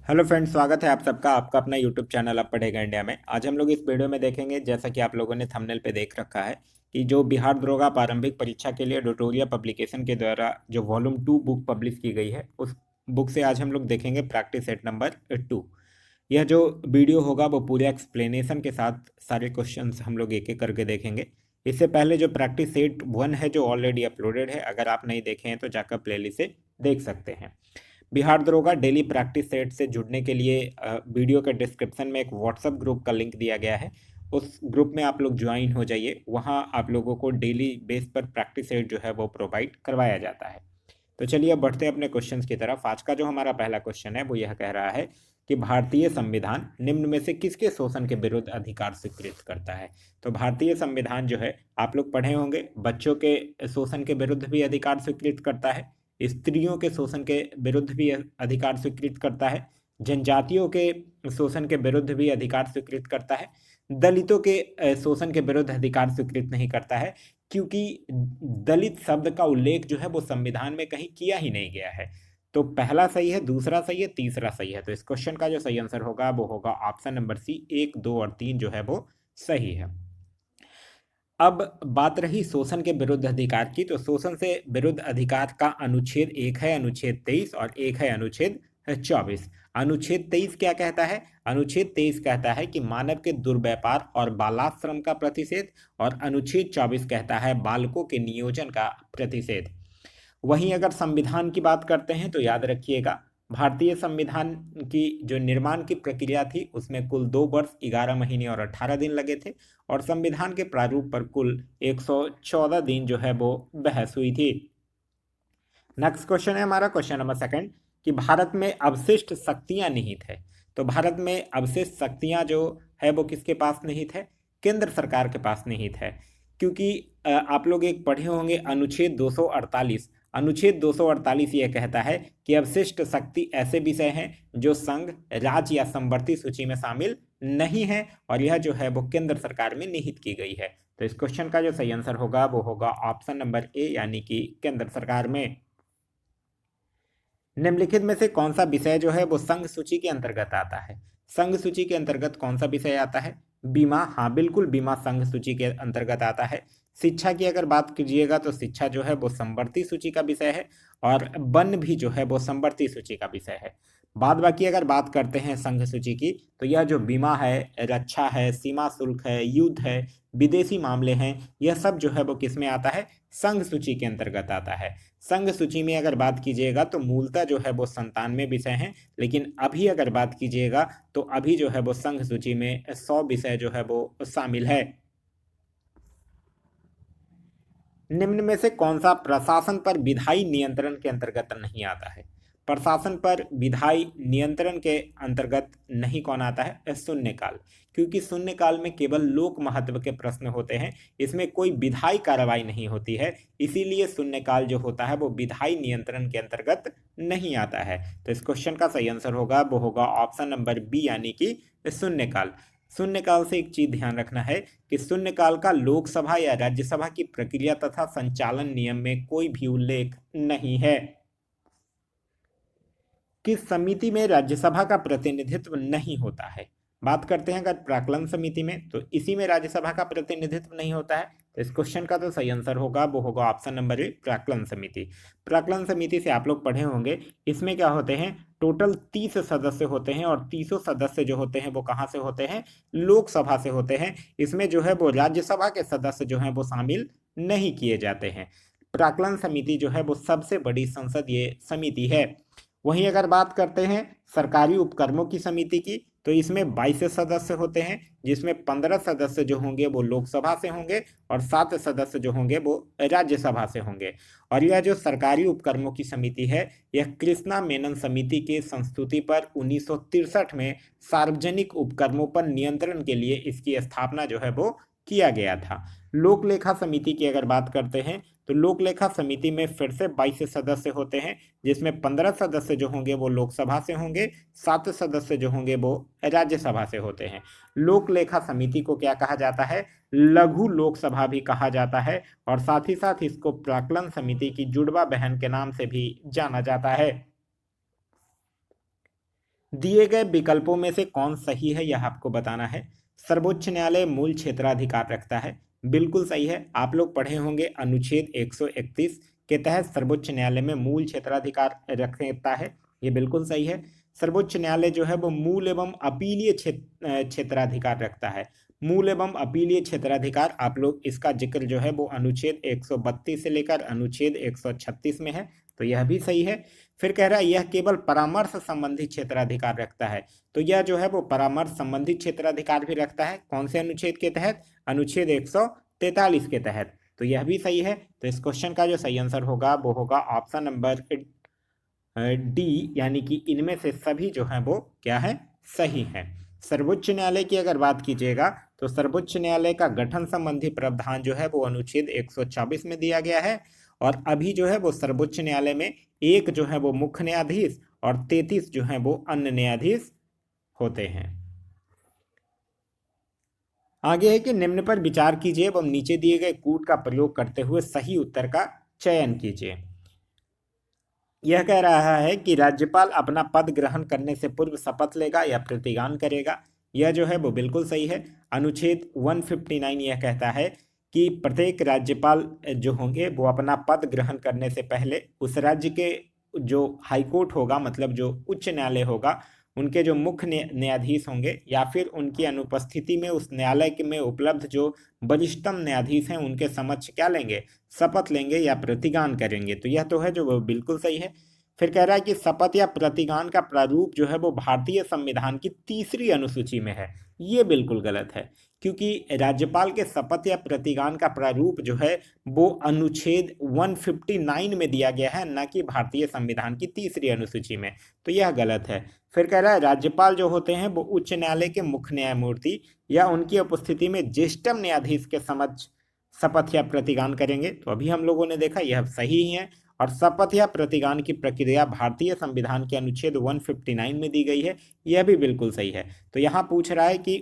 Hello friends, स्वागत है आप सबका आपका अपना यूट्यूब चैनल अब पढ़ेगा इंडिया में। आज हम लोग इस वीडियो में देखेंगे, जैसा कि आप लोगों ने थंबनेल पे देख रखा है, कि जो बिहार दरोगा प्रारंभिक परीक्षा के लिए ट्यूटोरियल पब्लिकेशन के द्वारा जो वॉल्यूम 2 बुक पब्लिश की गई है, उस बुक से आज हम लोग देखेंगे प्रैक्टिस सेट नंबर 2। यह जो वीडियो होगा वो पूरे एक्सप्लेनेशन के साथ सारे क्वेश्चंस हम लोग एक एक करके देखेंगे। इससे पहले जो प्रैक्टिस सेट 1 है जो ऑलरेडी अपलोडेड है, अगर आप नहीं देखे हैं तो जाकर प्लेलिस्ट से देख सकते हैं। बिहार दरोगा डेली प्रैक्टिस सेट से जुड़ने के लिए वीडियो के डिस्क्रिप्शन में एक व्हाट्सएप ग्रुप का लिंक दिया गया है। उस ग्रुप में आप लोग ज्वाइन हो जाइए। वहाँ आप लोगों को डेली बेस पर प्रैक्टिस सेट जो है वो प्रोवाइड करवाया जाता है। तो चलिए अब बढ़ते हैं अपने क्वेश्चंस की तरफ। आज का जो हमारा पहला क्वेश्चन है वो यह कह रहा है कि भारतीय संविधान निम्न में से किसके शोषण के विरुद्ध अधिकार स्वीकृत करता है। तो भारतीय संविधान जो है आप लोग पढ़े होंगे, बच्चों के शोषण के विरुद्ध भी अधिकार स्वीकृत करता है, स्त्रियों के शोषण के विरुद्ध भी अधिकार स्वीकृत करता है, जनजातियों के शोषण के विरुद्ध भी अधिकार स्वीकृत करता है, दलितों के शोषण के विरुद्ध अधिकार स्वीकृत नहीं करता है, क्योंकि दलित शब्द का उल्लेख जो है वो संविधान में कहीं किया ही नहीं गया है। तो पहला सही है, दूसरा सही है, तीसरा सही है। तो इस क्वेश्चन का जो सही आंसर होगा वो होगा ऑप्शन नंबर सी, 1, 2 और 3 जो है वो सही है। अब बात रही शोषण के विरुद्ध अधिकार की, तो शोषण से विरुद्ध अधिकार का अनुच्छेद एक है अनुच्छेद 23 और एक है अनुच्छेद 24। अनुच्छेद 23 क्या कहता है? अनुच्छेद 23 कहता है कि मानव के दुर्व्यापार और बालाश्रम का प्रतिषेध, और अनुच्छेद 24 कहता है बालकों के नियोजन का प्रतिषेध। वहीं अगर संविधान की बात करते हैं तो याद रखिएगा, भारतीय संविधान की जो निर्माण की प्रक्रिया थी उसमें कुल 2 वर्ष 11 महीने और 18 दिन लगे थे, और संविधान के प्रारूप पर कुल 114 दिन जो है वो बहस हुई थी। नेक्स्ट क्वेश्चन है हमारा क्वेश्चन नंबर सेकंड, कि भारत में अवशिष्ट शक्तियां निहित है। तो भारत में अवशिष्ट शक्तियां जो है वो किसके पास निहित है? केंद्र सरकार के पास निहित है। क्योंकि आप लोग एक पढ़े होंगे अनुच्छेद 248। अनुच्छेद 248 यह कहता है कि अवशिष्ट शक्ति ऐसे विषय हैं जो संघ, राज्य या समवर्ती सूची में शामिल नहीं है, और यह जो है वो केंद्र सरकार में निहित की गई है। तो इस क्वेश्चन का जो सही आंसर होगा वो होगा ऑप्शन नंबर ए, यानी कि केंद्र सरकार में। निम्नलिखित में से कौन सा विषय जो है वो संघ सूची के अंतर्गत आता है? संघ सूची के अंतर्गत कौन सा विषय आता है? बीमा, हाँ बिल्कुल, बीमा संघ सूची के अंतर्गत आता है। शिक्षा की अगर बात कीजिएगा तो शिक्षा जो है वो समवर्ती सूची का विषय है, और वन भी जो है वो समवर्ती सूची का विषय है। बाद बाकी अगर बात करते हैं संघ सूची की, तो यह जो बीमा है, रक्षा है, सीमा शुल्क है, युद्ध है, विदेशी मामले हैं, यह सब जो है वो किस में आता है? संघ सूची के अंतर्गत आता है। संघ सूची में अगर बात कीजिएगा तो मूलतः जो है वो 97 विषय हैं, लेकिन अभी अगर बात कीजिएगा तो अभी जो है वो संघ सूची में 100 विषय जो है वो शामिल है। निम्न में से कौन सा प्रशासन पर विधायी नियंत्रण के अंतर्गत नहीं आता है? प्रशासन पर विधायी नियंत्रण के अंतर्गत नहीं कौन आता है? शून्यकाल। क्योंकि शून्यकाल में केवल लोक महत्व के प्रश्न होते हैं, इसमें कोई विधायी कार्रवाई नहीं होती है, इसीलिए शून्यकाल जो होता है वो विधायी नियंत्रण के अंतर्गत नहीं आता है। तो इस क्वेश्चन का सही आंसर होगा वो होगा ऑप्शन नंबर बी, यानी कि शून्यकाल। शून्यकाल से एक चीज ध्यान रखना है कि शून्यकाल का लोकसभा या राज्यसभा की प्रक्रिया तथा संचालन नियम में कोई भी उल्लेख नहीं है। किस समिति में राज्यसभा का प्रतिनिधित्व नहीं होता है? बात करते हैं अगर प्राक्कलन समिति में, तो इसी में राज्यसभा का प्रतिनिधित्व नहीं होता है। तो इस क्वेश्चन का तो सही आंसर होगा वो होगा ऑप्शन नंबर ए, प्राक्कलन समिति। प्राक्कलन समिति से आप लोग पढ़े होंगे, इसमें क्या होते हैं? टोटल 30 सदस्य होते हैं, और 30 सदस्य जो होते हैं वो कहाँ से होते हैं? लोकसभा से होते हैं। इसमें जो है वो राज्यसभा के सदस्य जो हैं वो शामिल नहीं किए जाते हैं। प्राक्कलन समिति जो है वो सबसे बड़ी संसदीय समिति है। वहीं अगर बात करते हैं सरकारी उपक्रमों की समिति की, तो इसमें 22 सदस्य होते हैं, जिसमें 15 सदस्य जो होंगे वो लोकसभा से होंगे, और 7 सदस्य जो होंगे वो राज्यसभा से होंगे। और यह जो सरकारी उपक्रमों की समिति है, यह कृष्णा मेनन समिति के संस्तुति पर 1963 में सार्वजनिक उपक्रमों पर नियंत्रण के लिए इसकी स्थापना जो है वो किया गया था। लोक लेखा समिति की अगर बात करते हैं, तो लोक लेखा समिति में फिर से 22 सदस्य होते हैं, जिसमें 15 सदस्य जो होंगे वो लोकसभा से होंगे, 7 सदस्य जो होंगे वो राज्यसभा से होते हैं। लोक लेखा समिति को क्या कहा जाता है? लघु लोकसभा भी कहा जाता है, और साथ ही साथ इसको प्राक्कलन समिति की जुड़वा बहन के नाम से भी जाना जाता है। दिए गए विकल्पों में से कौन सही है यह आपको बताना है। सर्वोच्च न्यायालय मूल क्षेत्राधिकार रखता है, बिल्कुल सही है। आप लोग पढ़े होंगे अनुच्छेद 131 के तहत सर्वोच्च न्यायालय में मूल क्षेत्राधिकार रखता है, ये बिल्कुल सही है। सर्वोच्च न्यायालय जो है वो मूल एवं अपीलीय क्षेत्राधिकार रखता है। मूल एवं अपीलीय क्षेत्राधिकार, आप लोग इसका जिक्र जो है वो अनुच्छेद 132 से लेकर अनुच्छेद 136 में है, तो यह भी सही है। फिर कह रहा है यह केवल परामर्श संबंधी क्षेत्राधिकार रखता है, तो यह जो है वो परामर्श संबंधी क्षेत्राधिकार भी रखता है। कौन से अनुच्छेद के तहत? अनुच्छेद 143 के तहत, तो यह भी सही है। तो इस क्वेश्चन का जो सही आंसर होगा वो होगा ऑप्शन नंबर डी, यानी कि इनमें से सभी जो है वो क्या है, सही है। सर्वोच्च न्यायालय की अगर बात कीजिएगा तो सर्वोच्च न्यायालय का गठन संबंधी प्रावधान जो है वो अनुच्छेद 124 में दिया गया है, और अभी जो है वो सर्वोच्च न्यायालय में एक जो है वो मुख्य न्यायाधीश और 33 जो है वो अन्य न्यायाधीश होते हैं। आगे है कि निम्न पर विचार कीजिए एवं नीचे दिए गए कूट का प्रयोग करते हुए सही उत्तर का चयन कीजिए। यह कह रहा है कि राज्यपाल अपना पद ग्रहण करने से पूर्व शपथ लेगा या प्रतिज्ञान करेगा। यह जो है वो बिल्कुल सही है। अनुच्छेद 159 यह कहता है कि प्रत्येक राज्यपाल जो होंगे वो अपना पद ग्रहण करने से पहले उस राज्य के जो हाईकोर्ट होगा, मतलब जो उच्च न्यायालय होगा, उनके जो मुख्य न्यायाधीश होंगे या फिर उनकी अनुपस्थिति में उस न्यायालय के में उपलब्ध जो वरिष्ठतम न्यायाधीश हैं उनके समक्ष क्या लेंगे, शपथ लेंगे या प्रतिज्ञान करेंगे। तो यह तो है जो वो बिल्कुल सही है। फिर कह रहा है कि शपथ या प्रतिज्ञान का प्रारूप जो है वो भारतीय संविधान की 3री अनुसूची में है। ये बिल्कुल गलत है, क्योंकि राज्यपाल के शपथ या प्रतिज्ञान का प्रारूप जो है वो अनुच्छेद 159 में दिया गया है, न कि भारतीय संविधान की 3री अनुसूची में, तो यह गलत है। फिर कह रहा है राज्यपाल जो होते हैं वो उच्च न्यायालय के मुख्य न्यायमूर्ति या उनकी उपस्थिति में ज्येष्ठतम न्यायाधीश के समक्ष शपथ या प्रतिज्ञान करेंगे, तो अभी हम लोगों ने देखा यह सही ही है। और शपथ या प्रतिज्ञान की प्रक्रिया भारतीय संविधान के अनुच्छेद 159 में दी गई है, यह भी बिल्कुल सही है। तो यहाँ पूछ रहा है कि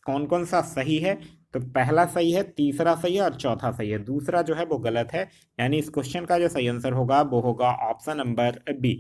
कौन कौन सा सही है, तो पहला सही है, तीसरा सही है और चौथा सही है, दूसरा जो है वो गलत है। यानी इस क्वेश्चन का जो सही आंसर होगा वो होगा option number B.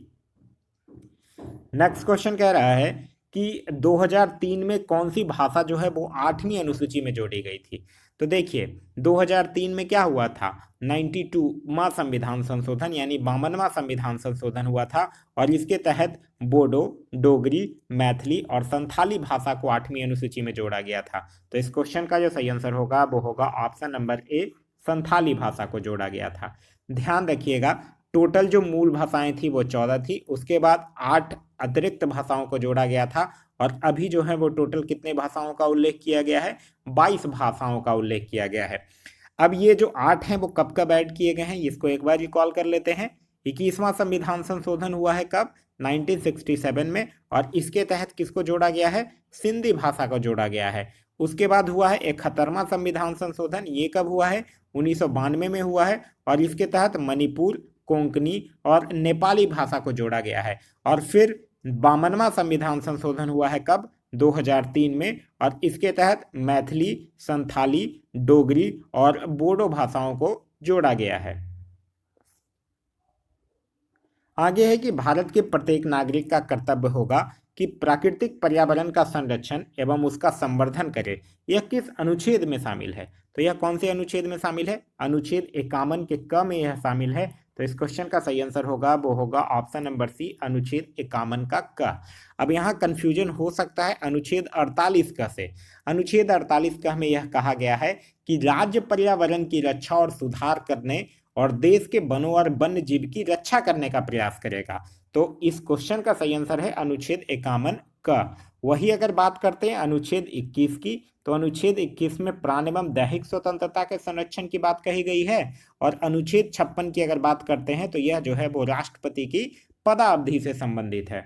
Next question कह रहा है कि 2003 में कौन सी भाषा जो है वो 8वीं अनुसूची में जोड़ी गई थी। तो देखिए 2003 में क्या हुआ था, 92वां संविधान संशोधन यानी 52वां संविधान संशोधन हुआ था, और इसके तहत बोडो, डोगरी, मैथिली और संथाली भाषा को 8वीं अनुसूची में जोड़ा गया था। तो इस क्वेश्चन का जो सही आंसर होगा वो होगा ऑप्शन नंबर ए, संथाली भाषा को जोड़ा गया था। ध्यान रखिएगा टोटल जो मूल भाषाएं थी वो 14 थी, उसके बाद 8 अतिरिक्त भाषाओं को जोड़ा गया था, और अभी जो है वो टोटल कितने भाषाओं का उल्लेख किया गया है, 22 भाषाओं का उल्लेख किया गया है। अब ये जो 8 हैं वो कब कब ऐड किए गए हैं, इसको एक बार रिकॉल कर लेते हैं। 21वां संविधान संशोधन हुआ है कब, 1967 में, और इसके तहत किसको जोड़ा गया है, सिंधी भाषा को जोड़ा गया है। उसके बाद हुआ है 71वां संविधान संशोधन, ये कब हुआ है, 1992 में हुआ है, और इसके तहत मणिपुर, कोंकणी और नेपाली भाषा को जोड़ा गया है। और फिर 52वां संविधान संशोधन हुआ है कब, 2003 में, और इसके तहत मैथिली, संथाली, डोगरी और बोडो भाषाओं को जोड़ा गया है। आगे है कि भारत के प्रत्येक नागरिक का कर्तव्य होगा कि प्राकृतिक पर्यावरण का संरक्षण एवं उसका संवर्धन करे। यह किस अनुच्छेद में शामिल है, तो यह कौन से अनुच्छेद में शामिल है, अनुच्छेद 51 के क में यह शामिल है। तो इस क्वेश्चन का सही आंसर होगा वो होगा ऑप्शन नंबर सी, अनुच्छेद 51 का क। अब यहाँ कंफ्यूजन हो सकता है अनुच्छेद 48 क से। अनुच्छेद 48 क में यह कहा गया है कि राज्य पर्यावरण की रक्षा और सुधार करने और देश के वनों और वन्य जीव की रक्षा करने का प्रयास करेगा। तो इस क्वेश्चन का सही आंसर है अनुच्छेद 51 का। वही अगर बात करते हैं अनुच्छेद 21 की, तो अनुच्छेद 21 में प्राण एवं दैहिक स्वतंत्रता के संरक्षण की बात कही गई है, और अनुच्छेद 56 की अगर बात करते हैं तो यह जो है वो राष्ट्रपति की पदावधि से संबंधित है।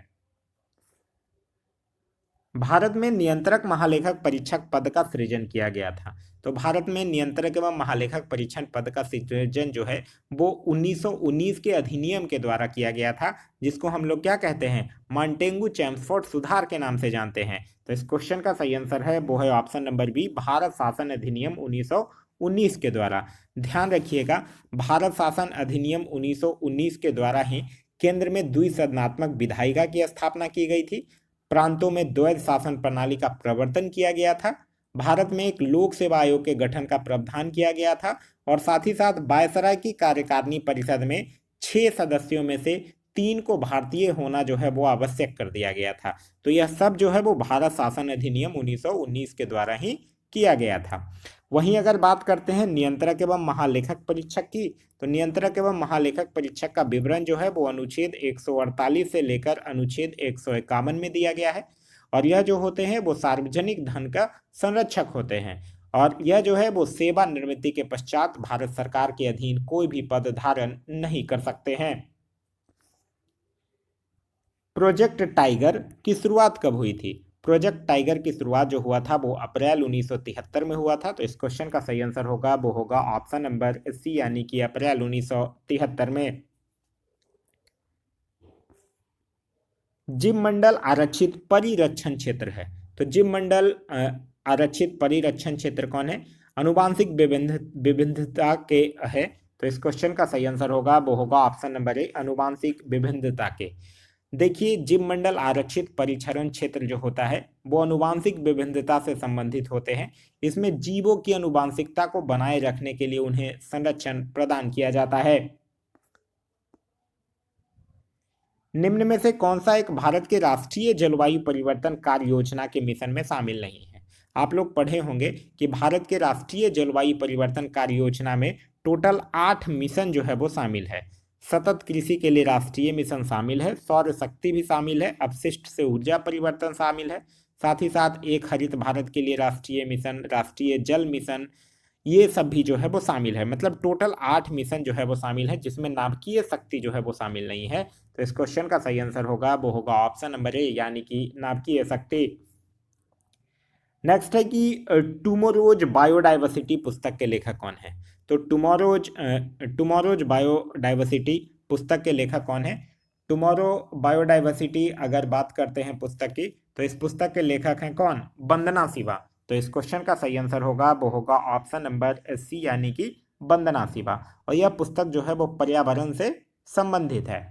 भारत में नियंत्रक महालेखक परीक्षक पद का सृजन किया गया था। तो भारत में नियंत्रक एवं महालेखक परीक्षण पद का सृजन जो है वो 1919 के अधिनियम के द्वारा किया गया था, जिसको हम लोग क्या कहते हैं, मॉन्टेगू चेम्सफोर्ड सुधार के नाम से जानते हैं। तो इस क्वेश्चन का सही आंसर है वो है ऑप्शन नंबर बी, भारत शासन अधिनियम 1919 के द्वारा। ध्यान रखिएगा भारत शासन अधिनियम 1919 के द्वारा ही केंद्र में द्विसदनात्मक विधायिका की स्थापना की गई थी। प्रांतों में द्वैध शासन प्रणाली का प्रवर्तन किया गया था। भारत में एक लोक सेवा आयोग के गठन का प्रावधान किया गया था और साथ ही साथ वायसराय की कार्यकारिणी परिषद में 6 सदस्यों में से 3 को भारतीय होना जो है वो आवश्यक कर दिया गया था। तो यह सब जो है वो भारत शासन अधिनियम 1919 के द्वारा ही किया गया था। वहीं अगर बात करते हैं नियंत्रक एवं महालेखक परीक्षक की, तो नियंत्रक एवं महालेखक परीक्षक का विवरण जो है वो अनुच्छेद 148 से लेकर अनुच्छेद 151 में दिया गया है। और यह जो होते हैं वो सार्वजनिक धन का संरक्षक होते हैं और यह जो है वो सेवानिवृत्ति के पश्चात भारत सरकार के अधीन कोई भी पद धारण नहीं कर सकते हैं। प्रोजेक्ट टाइगर की शुरुआत कब हुई थी? प्रोजेक्ट टाइगर की शुरुआत जो हुआ था वो अप्रैल 1973 में हुआ था। तो इस क्वेश्चन का सही आंसर होगा वो होगा ऑप्शन नंबर सी, यानी कि अप्रैल 1973 में। जिम मंडल आरक्षित परिरक्षण क्षेत्र है, तो जिम मंडल आरक्षित परिरक्षण क्षेत्र कौन है? अनुवांशिक विभिन्नता के है। तो इस क्वेश्चन का सही आंसर होगा वो होगा ऑप्शन नंबर ए, अनुवांशिक विभिन्नता के। देखिए, जीव मंडल आरक्षित परिक्षरण क्षेत्र जो होता है वो अनुवांशिक विभिन्नता से संबंधित होते हैं। इसमें जीवों की अनुवांशिकता को बनाए रखने के लिए उन्हें संरक्षण प्रदान किया जाता है। निम्न में से कौन सा एक भारत के राष्ट्रीय जलवायु परिवर्तन कार्य योजना के मिशन में शामिल नहीं है? आप लोग पढ़े होंगे कि भारत के राष्ट्रीय जलवायु परिवर्तन कार्य योजना में टोटल 8 मिशन जो है वो शामिल है। सतत कृषि के लिए राष्ट्रीय मिशन शामिल है, सौर शक्ति भी शामिल है, अपशिष्ट से ऊर्जा परिवर्तन शामिल है, साथ ही साथ एक हरित भारत के लिए राष्ट्रीय मिशन, राष्ट्रीय जल मिशन, ये सब भी जो है वो शामिल है। मतलब टोटल 8 मिशन जो है वो शामिल है, जिसमें नाभिकीय शक्ति जो है वो शामिल नहीं है। तो इस क्वेश्चन का सही आंसर होगा वो होगा ऑप्शन नंबर ए, यानी कि नाभिकीय शक्ति। नेक्स्ट है कि टुमोरोज बायोडाइवर्सिटी पुस्तक के लेखक कौन है? तो टुमोरोज बायोडाइवर्सिटी पुस्तक के लेखक कौन है? टुमारो बायोडाइवर्सिटी अगर बात करते हैं पुस्तक की, तो इस पुस्तक के लेखक हैं कौन? वंदना शिवा। तो इस क्वेश्चन का सही आंसर होगा वो होगा ऑप्शन नंबर सी, यानी कि वंदना शिवा। और यह पुस्तक जो है वो पर्यावरण से संबंधित है।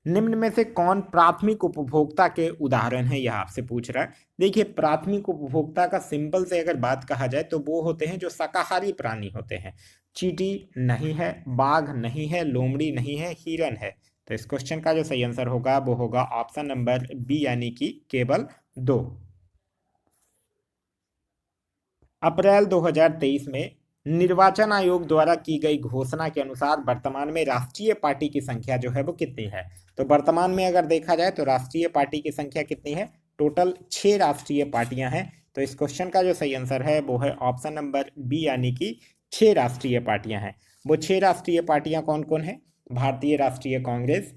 निम्न में से कौन प्राथमिक उपभोक्ता के उदाहरण है, यह आपसे पूछ रहा है। देखिए, प्राथमिक उपभोक्ता का सिंपल से अगर बात कहा जाए तो वो होते हैं जो शाकाहारी प्राणी होते हैं। चींटी नहीं है, बाघ नहीं है, लोमड़ी नहीं है, हिरन है। तो इस क्वेश्चन का जो सही आंसर होगा वो होगा ऑप्शन नंबर बी, यानी कि केवल 2। अप्रैल 2023 में निर्वाचन आयोग द्वारा की गई घोषणा के अनुसार वर्तमान में राष्ट्रीय पार्टी की संख्या जो है वो कितनी है? तो वर्तमान में अगर देखा जाए तो राष्ट्रीय पार्टी की संख्या कितनी है? टोटल 6 राष्ट्रीय पार्टियां हैं। तो इस क्वेश्चन का जो सही आंसर है वो है ऑप्शन नंबर बी, यानी कि 6 राष्ट्रीय पार्टियां हैं। वो 6 राष्ट्रीय पार्टियां कौन कौन है? भारतीय राष्ट्रीय Congress,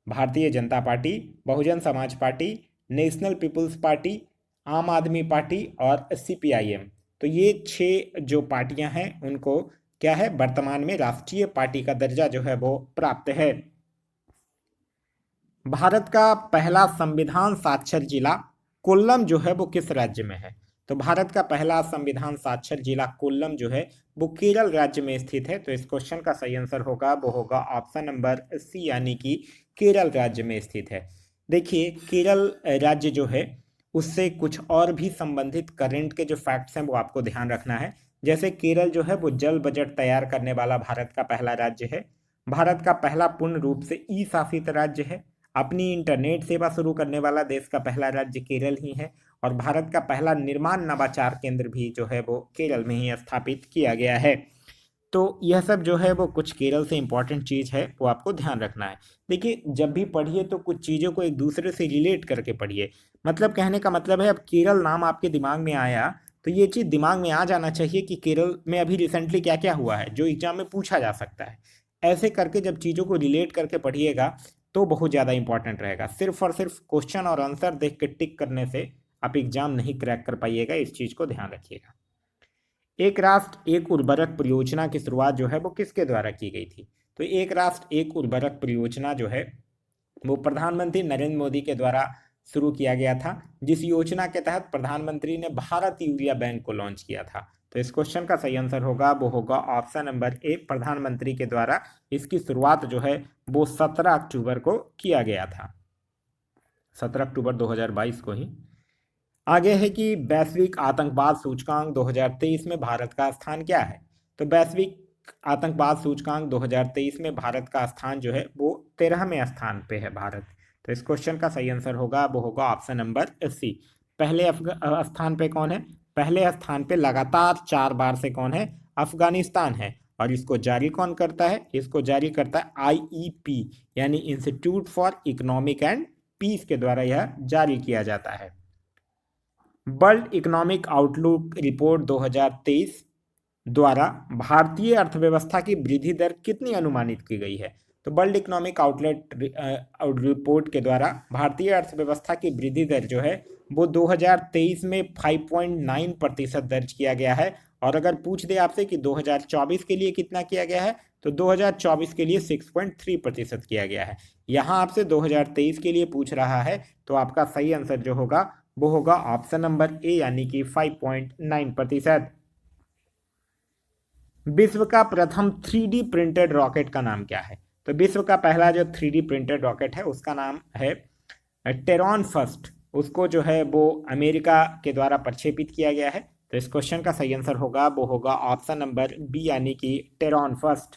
Bharatiya Janata party, Bahujan Samaj party, national people's party, आम आदमी पार्टी और CPIM। तो ये 6 जो पार्टियां हैं उनको क्या है, वर्तमान में राष्ट्रीय पार्टी का दर्जा जो है वो प्राप्त है। भारत का पहला संविधान साक्षर जिला कोल्लम जो है वो किस राज्य में है? तो भारत का पहला संविधान साक्षर जिला कोल्लम जो है वो केरल राज्य में स्थित है। तो इस क्वेश्चन का सही आंसर होगा वो होगा ऑप्शन नंबर सी, यानी कि केरल राज्य में स्थित है। देखिए, केरल राज्य जो है उससे कुछ और भी संबंधित करंट के जो फैक्ट्स हैं वो आपको ध्यान रखना है। जैसे केरल जो है वो जल बजट तैयार करने वाला भारत का पहला राज्य है, भारत का पहला पूर्ण रूप से ई शासित राज्य है, अपनी इंटरनेट सेवा शुरू करने वाला देश का पहला राज्य केरल ही है, और भारत का पहला निर्माण नवाचार केंद्र भी जो है वो केरल में ही स्थापित किया गया है। तो यह सब जो है वो कुछ केरल से इंपॉर्टेंट चीज़ है, वो आपको ध्यान रखना है। देखिए, जब भी पढ़िए तो कुछ चीज़ों को एक दूसरे से रिलेट करके पढ़िए। मतलब कहने का मतलब है, अब केरल नाम आपके दिमाग में आया तो ये चीज़ दिमाग में आ जाना चाहिए कि केरल में अभी रिसेंटली क्या क्या हुआ है जो एग्जाम में पूछा जा सकता है। ऐसे करके जब चीज़ों को रिलेट करके पढ़िएगा तो बहुत ज़्यादा इंपॉर्टेंट रहेगा। सिर्फ और सिर्फ क्वेश्चन और आंसर देख के टिक करने से आप एग्जाम नहीं क्रैक कर पाइएगा, इस चीज़ को ध्यान रखिएगा। एक राष्ट्र एक उर्वरक परियोजना की शुरुआत जो है वो किसके द्वारा की गई थी? तो एक राष्ट्र एक उर्वरक परियोजना जो है वो प्रधानमंत्री नरेंद्र मोदी के द्वारा शुरू किया गया था, जिस योजना के तहत प्रधानमंत्री ने भारत यूरिया बैंक को लॉन्च किया था। तो इस क्वेश्चन का सही आंसर होगा वो होगा ऑप्शन नंबर ए, प्रधानमंत्री के द्वारा इसकी शुरुआत जो है वो 17 अक्टूबर को किया गया था। 17 अक्टूबर 2022 को ही। आगे है कि वैश्विक आतंकवाद सूचकांक 2023 में भारत का स्थान क्या है। तो वैश्विक आतंकवाद सूचकांक 2023 में भारत का स्थान जो है वो 13वें स्थान पे है भारत। तो इस क्वेश्चन का सही आंसर होगा वो होगा ऑप्शन नंबर सी। पहले स्थान पे कौन है? पहले स्थान पे लगातार 4 बार से कौन है? अफगानिस्तान है। और इसको जारी कौन करता है? इसको जारी करता है आईईपी यानी institute for economic and peace के द्वारा यह जारी किया जाता है। वर्ल्ड इकोनॉमिक आउटलुक रिपोर्ट 2023 द्वारा भारतीय अर्थव्यवस्था की वृद्धि दर कितनी अनुमानित की गई है? तो वर्ल्ड इकोनॉमिक आउटलेट रिपोर्ट के द्वारा भारतीय अर्थव्यवस्था की वृद्धि दर जो है वो 2023 में 5.9% दर्ज किया गया है। और अगर पूछ दे आपसे कि 2024 के लिए कितना किया गया है, तो 2024 के लिए 6.3% किया गया है। यहाँ आपसे 2023 के लिए पूछ रहा है, तो आपका सही आंसर जो होगा वो होगा ऑप्शन नंबर ए यानी कि 5.9%। विश्व का प्रथम 3D प्रिंटेड रॉकेट का नाम क्या है? तो विश्व का पहला जो 3D प्रिंटेड रॉकेट है उसका नाम है टेरॉन फर्स्ट। उसको जो है वो अमेरिका के द्वारा प्रक्षेपित किया गया है। तो इस क्वेश्चन का सही आंसर होगा वो होगा ऑप्शन नंबर बी यानी कि टेरॉन फर्स्ट।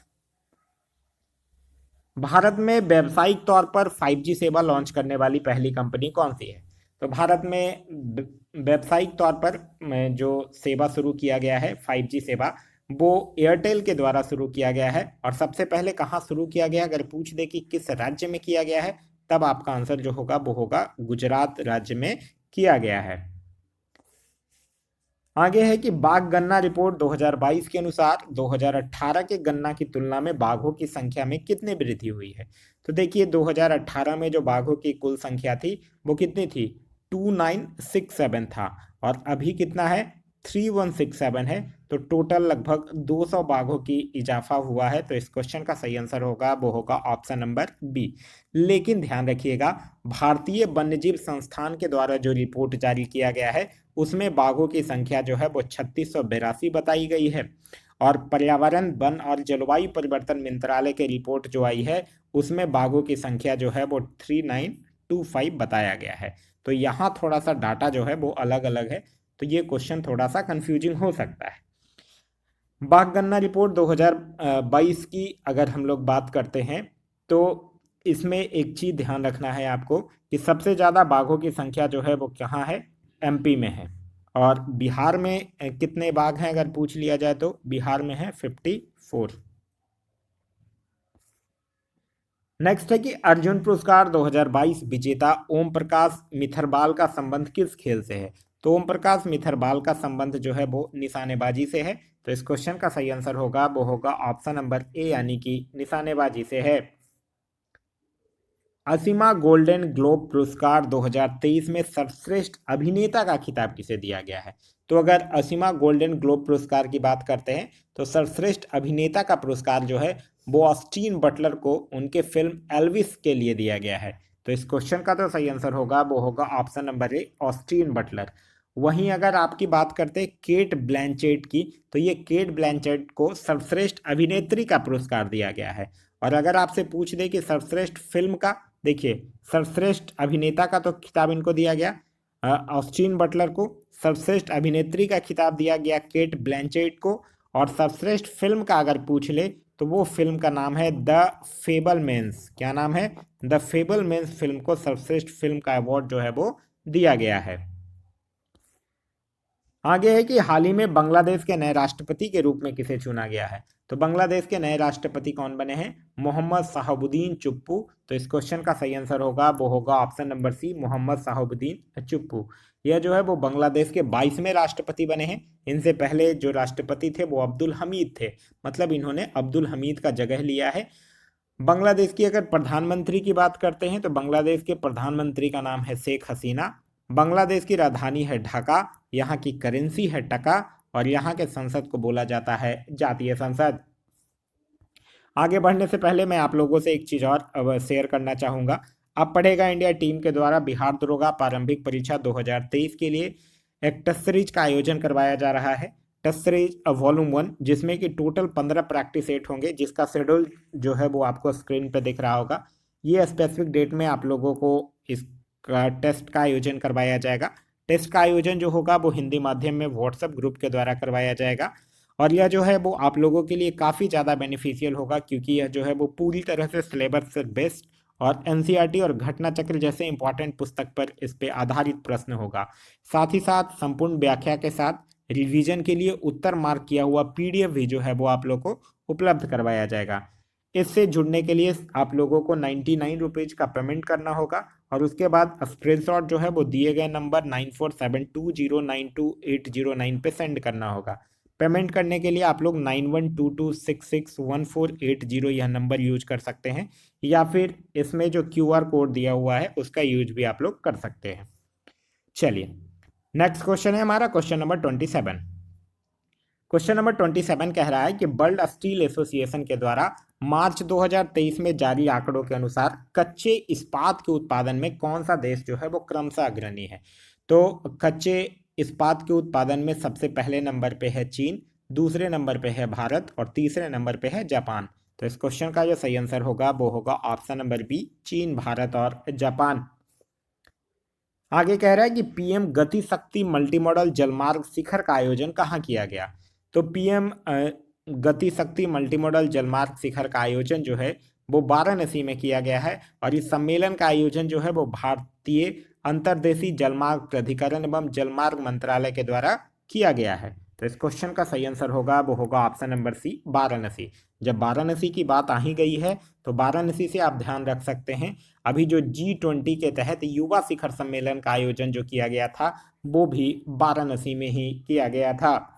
भारत में व्यावसायिक तौर पर 5G सेवा लॉन्च करने वाली पहली कंपनी कौन सी है? तो भारत में व्यावसायिक तौर पर जो सेवा शुरू किया गया है 5G सेवा, वो एयरटेल के द्वारा शुरू किया गया है। और सबसे पहले कहाँ शुरू किया गया, अगर पूछ दे कि किस राज्य में किया गया है, तब आपका आंसर जो होगा वो होगा गुजरात राज्य में किया गया है। आगे है कि बाघ गणना रिपोर्ट 2022 के अनुसार 2018 के गणना की तुलना में बाघों की संख्या में कितनी वृद्धि हुई है? तो देखिए 2018 में जो बाघों की कुल संख्या थी वो कितनी थी? 2967 था। और अभी कितना है? 3167 है। तो टोटल लगभग 200 बाघों की इजाफा हुआ है। तो इस क्वेश्चन का सही आंसर होगा वो होगा ऑप्शन नंबर बी। लेकिन ध्यान रखिएगा, भारतीय वन्यजीव संस्थान के द्वारा जो रिपोर्ट जारी किया गया है उसमें बाघों की संख्या जो है वो 3682 बताई गई है। और पर्यावरण, वन और जलवायु परिवर्तन मंत्रालय की रिपोर्ट जो आई है उसमें बाघों की संख्या जो है वो 3925 बताया गया है। तो यहाँ थोड़ा सा डाटा जो है वो अलग अलग है, तो ये क्वेश्चन थोड़ा सा कंफ्यूजिंग हो सकता है। बाघ गणना रिपोर्ट 2022 की अगर हम लोग बात करते हैं तो इसमें एक चीज़ ध्यान रखना है आपको कि सबसे ज़्यादा बाघों की संख्या जो है वो कहाँ है? एमपी में है। और बिहार में कितने बाघ हैं अगर पूछ लिया जाए तो बिहार में है 54। नेक्स्ट है कि अर्जुन पुरस्कार 2022 विजेता ओम प्रकाश मिथरबाल का संबंध किस खेल से है? तो ओम प्रकाश मिथरबाल का संबंध जो है वो निशानेबाजी से है। तो इस क्वेश्चन का सही आंसर होगा वो होगा ऑप्शन नंबर ए यानी कि निशानेबाजी से है। असीमा गोल्डन ग्लोब पुरस्कार 2023 में सर्वश्रेष्ठ अभिनेता का खिताब किसे दिया गया है? तो अगर असीमा गोल्डन ग्लोब पुरस्कार की बात करते हैं तो सर्वश्रेष्ठ अभिनेता का पुरस्कार जो है वो ऑस्टिन बटलर को उनके फिल्म एल्विस के लिए दिया गया है। तो इस क्वेश्चन का तो सही आंसर होगा वो होगा option number A Austin Butler. वहीं अगर आपकी बात करते हैं केट ब्लैंचेट की, तो ये केट ब्लैंचेट को सर्वश्रेष्ठ अभिनेत्री का पुरस्कार दिया गया है। और अगर आपसे पूछ दे कि सर्वश्रेष्ठ फिल्म का, देखिए सर्वश्रेष्ठ अभिनेता का तो खिताब इनको दिया गया ऑस्टिन बटलर को, सर्वश्रेष्ठ अभिनेत्री का खिताब दिया गया केट ब्लैंचेट को, और सर्वश्रेष्ठ फिल्म का अगर पूछ ले तो वो फिल्म का नाम है द फेबलमैन्स। क्या नाम है? द फेबलमैन्स फिल्म को सर्वश्रेष्ठ फिल्म का अवार्ड जो है वो दिया गया है। आगे है कि हाल ही में बांग्लादेश के नए राष्ट्रपति के रूप में किसे चुना गया है? तो बांग्लादेश के नए राष्ट्रपति कौन बने हैं? मोहम्मद शाहबुद्दीन चुप्पू। तो इस क्वेश्चन का सही आंसर होगा वो होगा option number C Mohammad Shahabuddin चुप्पू। यह जो है वो बांग्लादेश के 22वें राष्ट्रपति बने हैं। इनसे पहले जो राष्ट्रपति थे वो अब्दुल हमीद थे, मतलब इन्होंने अब्दुल हमीद का जगह लिया है। बांग्लादेश की अगर प्रधानमंत्री की बात करते हैं तो बांग्लादेश के प्रधानमंत्री का नाम है शेख हसीना। बांग्लादेश की राजधानी है ढाका, यहाँ की करेंसी है टका, और यहाँ के संसद को बोला जाता है जातीय संसद। आगे बढ़ने से पहले मैं आप लोगों से एक चीज़ और शेयर करना चाहूँगा। अब पढ़ेगा इंडिया टीम के द्वारा बिहार दरोगा प्रारंभिक परीक्षा 2023 के लिए एक टेस्ट सीरीज का आयोजन करवाया जा रहा है। टेस्ट सीरीज वॉल्यूम 1, जिसमें कि टोटल 15 प्रैक्टिस सेट होंगे, जिसका शेड्यूल जो है वो आपको स्क्रीन पे दिख रहा होगा। ये स्पेसिफिक डेट में आप लोगों को इस का टेस्ट का आयोजन करवाया जाएगा। टेस्ट का आयोजन जो होगा वो हिंदी माध्यम में व्हाट्सएप ग्रुप के द्वारा करवाया जाएगा और यह जो है वो आप लोगों के लिए काफ़ी ज़्यादा बेनिफिशियल होगा क्योंकि यह जो है वो पूरी तरह से सिलेबस से बेस्ड और एनसीईआरटी और घटना चक्र जैसे इंपॉर्टेंट पुस्तक पर इस पे आधारित प्रश्न होगा। साथ ही साथ संपूर्ण व्याख्या के साथ रिवीजन के लिए उत्तर मार्क किया हुआ पीडीएफ भी जो है वो आप लोग को उपलब्ध करवाया जाएगा। इससे जुड़ने के लिए आप लोगों को 99 रुपीज़ का पेमेंट करना होगा और उसके बाद स्क्रीनशॉट जो है वो दिए गए नंबर 9472092809 पे सेंड करना होगा। पेमेंट करने के लिए आप लोग 9122661480 यह नंबर यूज कर सकते हैं या फिर इसमें जो क्यूआर कोड दिया हुआ है उसका यूज भी आप लोग कर सकते हैं। चलिए नेक्स्ट क्वेश्चन है हमारा क्वेश्चन नंबर 27। क्वेश्चन नंबर 27 कह रहा है कि वर्ल्ड स्टील एसोसिएशन के द्वारा मार्च 2023 में जारी आंकड़ों के अनुसार कच्चे इस्पात के उत्पादन में कौन सा देश जो है वो क्रमशः अग्रणी है। तो कच्चे इस्पात के उत्पादन में सबसे पहले नंबर पे है चीन, दूसरे नंबर पे है भारत और तीसरे नंबर पे है जापान। तो इस क्वेश्चन का जो सही आंसर होगा वो होगा ऑप्शन नंबर बी, चीन, भारत और जापान। आगे कह रहा है कि पीएम गति शक्ति मल्टी मॉडल जलमार्ग शिखर का आयोजन कहाँ किया गया। तो पीएम गति शक्ति मल्टी मॉडल जलमार्ग शिखर का आयोजन जो है वो वाराणसी में किया गया है और इस सम्मेलन का आयोजन जो है वो भारतीय अंतर्देशीय जलमार्ग प्राधिकरण एवं जलमार्ग मंत्रालय के द्वारा किया गया है। तो इस क्वेश्चन का सही आंसर होगा वो होगा ऑप्शन नंबर सी, वाराणसी। जब वाराणसी की बात आ ही गई है तो वाराणसी से आप ध्यान रख सकते हैं अभी जो G20 के तहत युवा शिखर सम्मेलन का आयोजन जो किया गया था वो भी वाराणसी में ही किया गया था।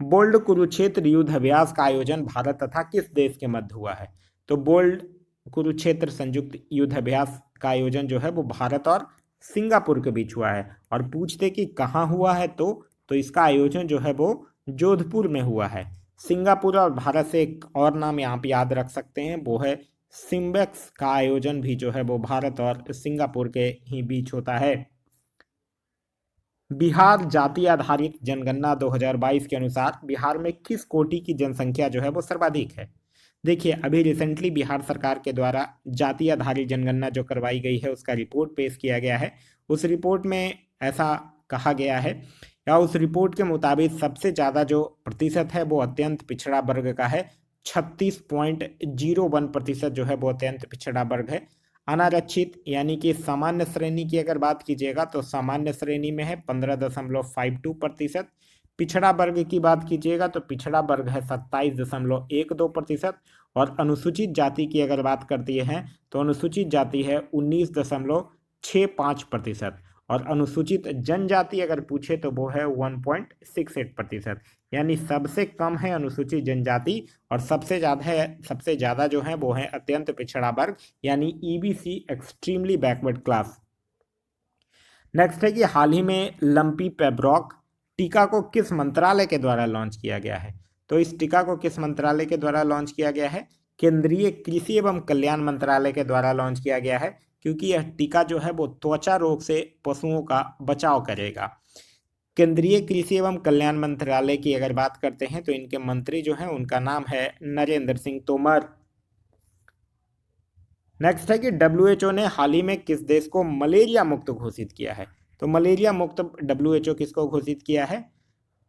बोल्ड कुरुक्षेत्र युद्ध अभ्यास का आयोजन भारत तथा किस देश के मध्य हुआ है। तो बोल्ड कुरुक्षेत्र संयुक्त युद्ध अभ्यास का आयोजन जो है वो भारत और सिंगापुर के बीच हुआ है। और पूछते कि कहाँ हुआ है तो इसका आयोजन जो है वो जोधपुर में हुआ है। सिंगापुर और भारत से एक और नाम यहाँ पे याद रख सकते हैं वो है सिम्बेक्स का आयोजन भी जो है वो भारत और सिंगापुर के ही बीच होता है। बिहार जाति आधारित जनगणना 2022 के अनुसार बिहार में किस कोटि की जनसंख्या जो है वो सर्वाधिक है। देखिए अभी रिसेंटली बिहार सरकार के द्वारा जाति आधारित जनगणना जो करवाई गई है उसका रिपोर्ट पेश किया गया है। उस रिपोर्ट में ऐसा कहा गया है या उस रिपोर्ट के मुताबिक सबसे ज़्यादा जो प्रतिशत है वो अत्यंत पिछड़ा वर्ग का है। 36.01% जो है वो अत्यंत पिछड़ा वर्ग है। अनारक्षित यानी कि सामान्य श्रेणी की अगर बात कीजिएगा तो सामान्य श्रेणी में है 15.52%। पिछड़ा वर्ग की बात कीजिएगा तो पिछड़ा वर्ग है 27.12% और अनुसूचित जाति की अगर बात करती हैं तो अनुसूचित जाति है 19.65% और अनुसूचित जनजाति अगर पूछे तो वो है 1.68%। यानी सबसे कम है अनुसूचित जनजाति और सबसे ज़्यादा जो है वो है अत्यंत पिछड़ा वर्ग यानी EBC extremely backward class. Next है कि हाल ही में लंपी पेब्रॉक टीका को किस मंत्रालय के द्वारा लॉन्च किया गया है। तो इस टीका को किस मंत्रालय के द्वारा लॉन्च किया गया है। केंद्रीय कृषि एवं कल्याण मंत्रालय के द्वारा लॉन्च किया गया है क्योंकि यह टीका जो है वो त्वचा रोग से पशुओं का बचाव करेगा। केंद्रीय कृषि एवं कल्याण मंत्रालय की अगर बात करते हैं तो इनके मंत्री जो हैं उनका नाम है नरेंद्र सिंह तोमर। नेक्स्ट है कि डब्ल्यूएचओ ने हाल ही में किस देश को मलेरिया मुक्त घोषित किया है। तो मलेरिया मुक्त डब्ल्यूएचओ किसको घोषित किया है।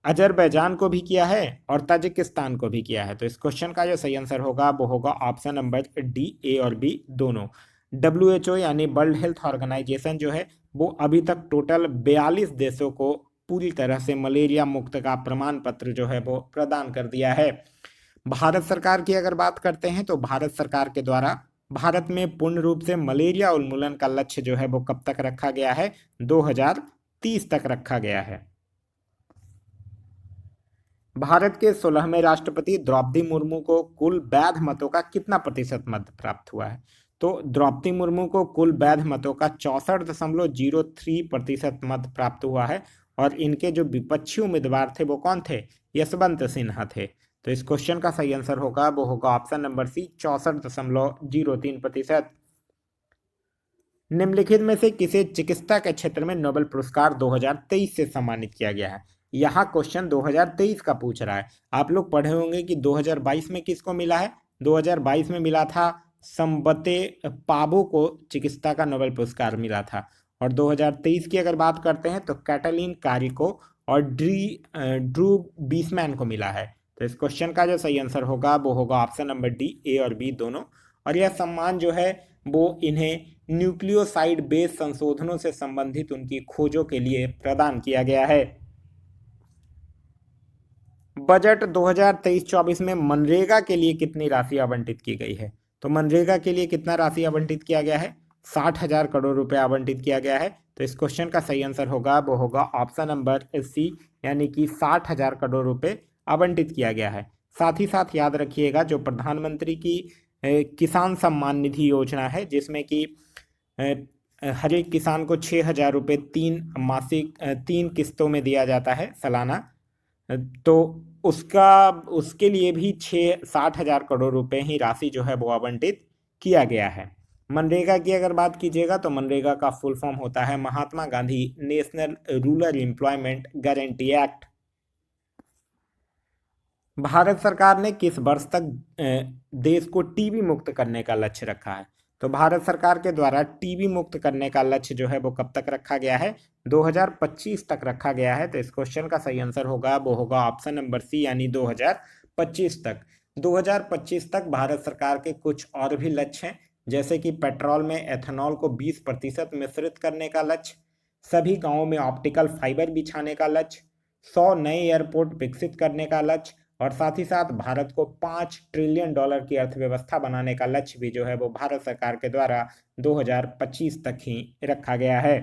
अजरबैजान को भी किया है और ताजिकिस्तान को भी किया है। तो इस क्वेश्चन का जो सही आंसर होगा वो होगा ऑप्शन नंबर डी, ए और बी दोनों। डब्ल्यूएचओ यानी वर्ल्ड हेल्थ ऑर्गेनाइजेशन जो है वो अभी तक टोटल 42 देशों को पूरी तरह से मलेरिया मुक्त का प्रमाण पत्र जो है वो प्रदान कर दिया है। भारत सरकार की अगर बात करते हैं तो भारत सरकार के द्वारा भारत में पूर्ण रूप से मलेरिया उन्मूलन का लक्ष्य जो है वो कब तक रखा गया है, 2030 तक रखा गया है। भारत के 16वें राष्ट्रपति द्रौपदी मुर्मू को कुल वैध मतों का कितना प्रतिशत मत प्राप्त हुआ है। तो द्रौपदी मुर्मू को कुल वैध मतों का 64.03% मत प्राप्त हुआ है और इनके जो विपक्षी उम्मीदवार थे वो कौन थे, यशवंत सिन्हा थे। तो इस क्वेश्चन का सही आंसर होगा वो होगा ऑप्शन नंबर सी, 64.03%। निम्नलिखित में से किसे चिकित्सा के क्षेत्र में नोबेल पुरस्कार 2023 से सम्मानित किया गया है। यहाँ क्वेश्चन 2023 का पूछ रहा है। आप लोग पढ़े होंगे कि 2022 में किसको मिला है। 2022 में मिला था संबते पाबो को चिकित्सा का नोबेल पुरस्कार मिला था। और 2023 की अगर बात करते हैं तो कैटलीन कारिको और ड्रू बीसमैन को मिला है। तो इस क्वेश्चन का जो सही आंसर होगा वो होगा ऑप्शन नंबर डी, ए और बी दोनों। और यह सम्मान जो है वो इन्हें न्यूक्लियोसाइड बेस संशोधनों से संबंधित उनकी खोजों के लिए प्रदान किया गया है। बजट 2023-24 में मनरेगा के लिए कितनी राशि आवंटित की गई है? तो मनरेगा के लिए कितना राशि आवंटित किया गया है? 60,000 करोड़ रुपए आवंटित किया गया है। तो इस क्वेश्चन का सही आंसर होगा वो होगा ऑप्शन नंबर सी, यानी कि 60,000 करोड़ रुपए आवंटित किया गया है। साथ ही साथ याद रखिएगा जो प्रधानमंत्री की किसान सम्मान निधि योजना है, जिसमें कि हर एक किसान को 6,000 रुपये तीन किस्तों में दिया जाता है सालाना। तो उसके लिए भी 60,000 करोड़ रुपए ही राशि जो है वो आवंटित किया गया है। मनरेगा की अगर बात कीजिएगा तो मनरेगा का फुल फॉर्म होता है Mahatma Gandhi national rural employment guarantee act. Bharat सरकार ने किस वर्ष तक देश को टीबी मुक्त करने का लक्ष्य रखा है? तो भारत सरकार के द्वारा टीबी मुक्त करने का लक्ष्य जो है वो कब तक रखा गया है? 2025 तक रखा गया है। तो इस क्वेश्चन का सही आंसर होगा वो होगा ऑप्शन नंबर सी, यानी 2025 तक। 2025 तक भारत सरकार के कुछ और भी लक्ष्य हैं, जैसे कि पेट्रोल में एथेनॉल को 20% मिश्रित करने का लक्ष्य, सभी गाँवों में ऑप्टिकल फाइबर बिछाने का लक्ष्य, 100 नए एयरपोर्ट विकसित करने का लक्ष्य, और साथ ही साथ भारत को $5 ट्रिलियन की अर्थव्यवस्था बनाने का लक्ष्य भी जो है वो भारत सरकार के द्वारा 2025 तक ही रखा गया है।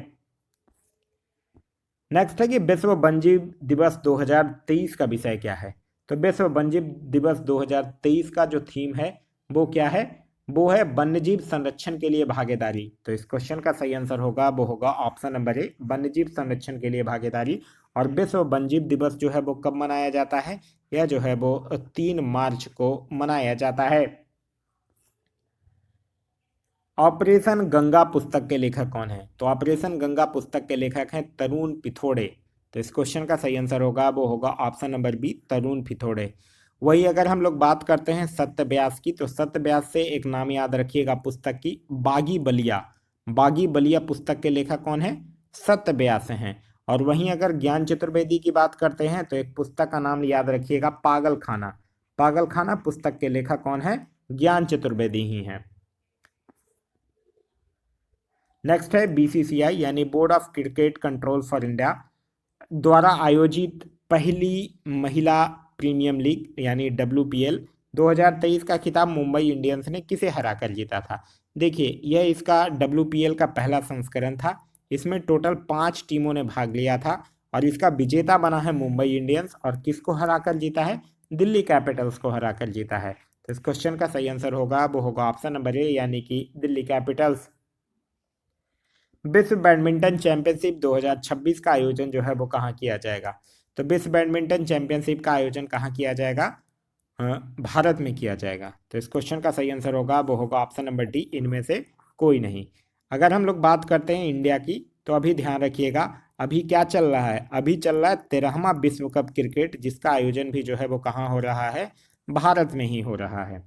नेक्स्ट है कि विश्व वन्यजीव दिवस 2023 का विषय क्या है? तो विश्व वन्यजीव दिवस 2023 का जो थीम है वो क्या है? वो है वन्यजीव संरक्षण के लिए भागीदारी। तो इस क्वेश्चन का सही आंसर होगा वो होगा ऑप्शन नंबर ए, वन्यजीव संरक्षण के लिए भागीदारी। और विश्व वन्यजीव दिवस जो है वो कब मनाया जाता है? यह जो है वो 3 मार्च को मनाया जाता है। ऑपरेशन गंगा पुस्तक के लेखक कौन है? तो ऑपरेशन गंगा पुस्तक के लेखक हैं तरुण पिथोड़े। तो इस क्वेश्चन का सही आंसर होगा वो होगा ऑप्शन नंबर बी, तरुण पिथोड़े। वही अगर हम लोग बात करते हैं सत्य व्यास की, तो सत्य व्यास से एक नाम याद रखिएगा पुस्तक की, बागी बलिया। बागी बलिया पुस्तक के लेखक कौन है? सत्य व्यास हैं। और वहीं अगर ज्ञान चतुर्वेदी की बात करते हैं तो एक पुस्तक का नाम याद रखिएगा, पागल खाना। पागल खाना पुस्तक के लेखक कौन है? ज्ञान चतुर्वेदी ही हैं। नेक्स्ट है बीसीसीआई यानी board of cricket control for India द्वारा आयोजित पहली महिला प्रीमियम लीग यानी WPL 2023 का खिताब मुंबई इंडियंस ने किसे हराकर जीता था? देखिए, यह इसका WPL का पहला संस्करण था। इसमें टोटल 5 टीमों ने भाग लिया था और इसका विजेता बना है मुंबई इंडियंस। और किसको हराकर जीता है? दिल्ली कैपिटल्स को हराकर जीता है। तो इस क्वेश्चन का सही आंसर होगा वो होगा ऑप्शन नंबर ए, यानी कि दिल्ली कैपिटल्स। विश्व बैडमिंटन चैंपियनशिप 2026 का आयोजन जो है वो कहाँ किया जाएगा? तो विश्व बैडमिंटन चैंपियनशिप का आयोजन कहाँ किया जाएगा? भारत में किया जाएगा। तो इस क्वेश्चन का सही आंसर होगा वो होगा ऑप्शन नंबर डी, इनमें से कोई नहीं। अगर हम लोग बात करते हैं इंडिया की, तो अभी ध्यान रखिएगा, अभी क्या चल रहा है? अभी चल रहा है 13वां विश्व कप क्रिकेट, जिसका आयोजन भी जो है वो कहाँ हो रहा है? भारत में ही हो रहा है।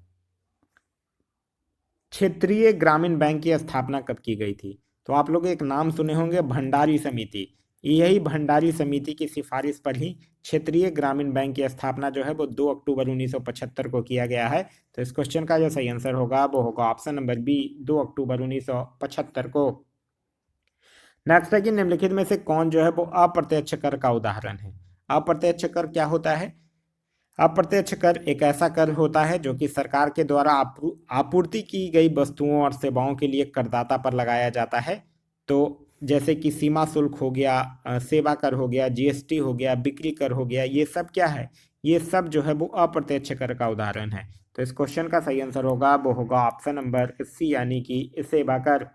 क्षेत्रीय ग्रामीण बैंक की स्थापना कब की गई थी? तो आप लोग एक नाम सुने होंगे, भंडारी समिति। यही भंडारी समिति की सिफारिश पर ही क्षेत्रीय ग्रामीण बैंक की स्थापना जो है वो 2 अक्टूबर 1975 को किया गया है। तो इस क्वेश्चन का जो सही आंसर होगा वो होगा ऑप्शन नंबर बी, 2 अक्टूबर 1975 को। नेक्स्ट है कि निम्नलिखित में से कौन जो है वो अप्रत्यक्ष कर का उदाहरण है? अप्रत्यक्ष कर क्या होता है? अप्रत्यक्ष कर एक ऐसा कर होता है जो कि सरकार के द्वारा आपूर्ति की गई वस्तुओं और सेवाओं के लिए करदाता पर लगाया जाता है। तो जैसे कि सीमा शुल्क हो गया, सेवा कर हो गया, GST हो गया, बिक्री कर हो गया, ये सब क्या है? ये सब जो है वो अप्रत्यक्ष कर का उदाहरण है। तो इस क्वेश्चन का सही आंसर होगा वो होगा ऑप्शन नंबर सी, यानी कि सेवा कर।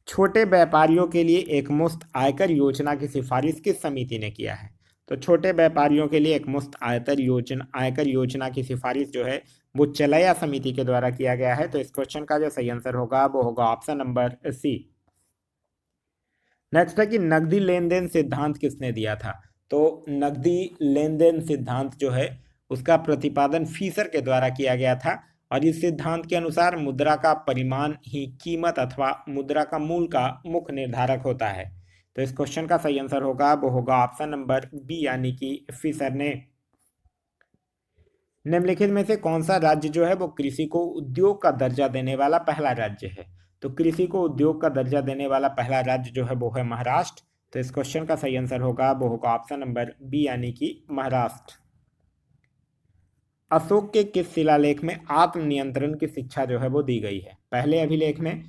छोटे व्यापारियों के लिए एकमुश्त आयकर योजना की सिफारिश किस समिति ने किया है? तो छोटे व्यापारियों के लिए एकमुश्त आयकर योजना की सिफारिश जो है वो चलैया समिति के द्वारा किया गया है। तो इस क्वेश्चन का जो सही आंसर होगा वो होगा ऑप्शन नंबर सी। नेक्स्ट है कि नकदी लेन देन सिद्धांत किसने दिया था? तो नकदी लेन देन सिद्धांत जो है उसका प्रतिपादन फीसर के द्वारा किया गया था। और इस सिद्धांत के अनुसार मुद्रा का परिमाण ही कीमत अथवा मुद्रा का मूल का मुख्य निर्धारक होता है। तो इस क्वेश्चन का सही आंसर होगा वो होगा ऑप्शन नंबर बी यानी कि फिशर ने। निम्नलिखित में से कौन सा राज्य जो है वो कृषि को उद्योग का दर्जा देने वाला पहला राज्य है? तो कृषि को उद्योग का दर्जा देने वाला पहला राज्य जो है वो है महाराष्ट्र। तो इस क्वेश्चन का सही आंसर होगा वो होगा ऑप्शन नंबर बी यानी कि महाराष्ट्र। अशोक के किस शिलालेख में आत्मनियंत्रण की शिक्षा जो है वो दी गई है? पहले अभिलेख में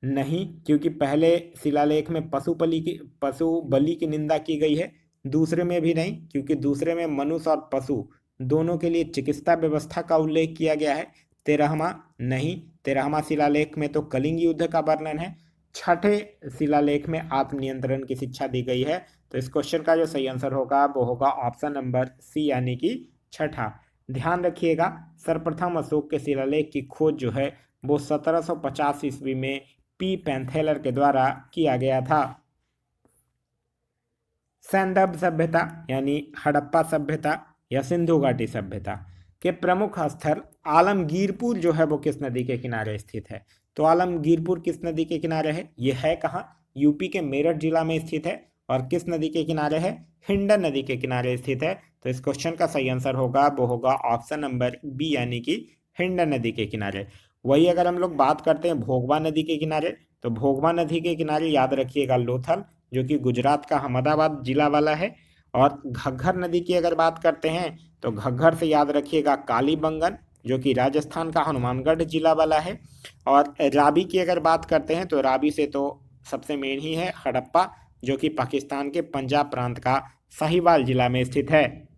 नहीं, क्योंकि पहले शिलालेख में पशु बलि की निंदा की गई है। दूसरे में भी नहीं, क्योंकि दूसरे में मनुष्य और पशु दोनों के लिए चिकित्सा व्यवस्था का उल्लेख किया गया है। 13वां नहीं, 13वां शिलालेख में तो कलिंग युद्ध का वर्णन है। छठे शिलालेख में आत्मनियंत्रण की शिक्षा दी गई है। तो इस क्वेश्चन का जो सही आंसर होगा वो होगा ऑप्शन नंबर सी यानी कि छठा। ध्यान रखिएगा, सर्वप्रथम अशोक के शिलालेख की खोज जो है वो 1750 ईस्वी में पी पैंथेलर के द्वारा किया गया था। सैंदव सभ्यता यानी हड़प्पा सभ्यता या सिंधु घाटी सभ्यता के प्रमुख स्थल आलमगीरपुर जो है वो किस नदी के किनारे स्थित है? तो आलमगीरपुर किस नदी के किनारे है? ये है कहाँ? यूपी के मेरठ जिला में स्थित है। और किस नदी के किनारे है? हिंडन नदी के किनारे स्थित है। तो इस क्वेश्चन का सही आंसर होगा वो होगा ऑप्शन नंबर बी यानी कि हिंडन नदी के किनारे। वही अगर हम लोग बात करते हैं भोगवा नदी के किनारे, तो भोगवा नदी के किनारे याद रखिएगा लोथल, जो कि गुजरात का अहमदाबाद जिला वाला है। और घग्गर नदी की अगर बात करते हैं तो घग्गर से याद रखिएगा कालीबंगन, जो कि राजस्थान का हनुमानगढ़ जिला वाला है। और रावी की अगर बात करते हैं तो रावी से तो सबसे मेन ही है हड़प्पा, जो कि पाकिस्तान के पंजाब प्रांत का साहिवाल जिला में स्थित है।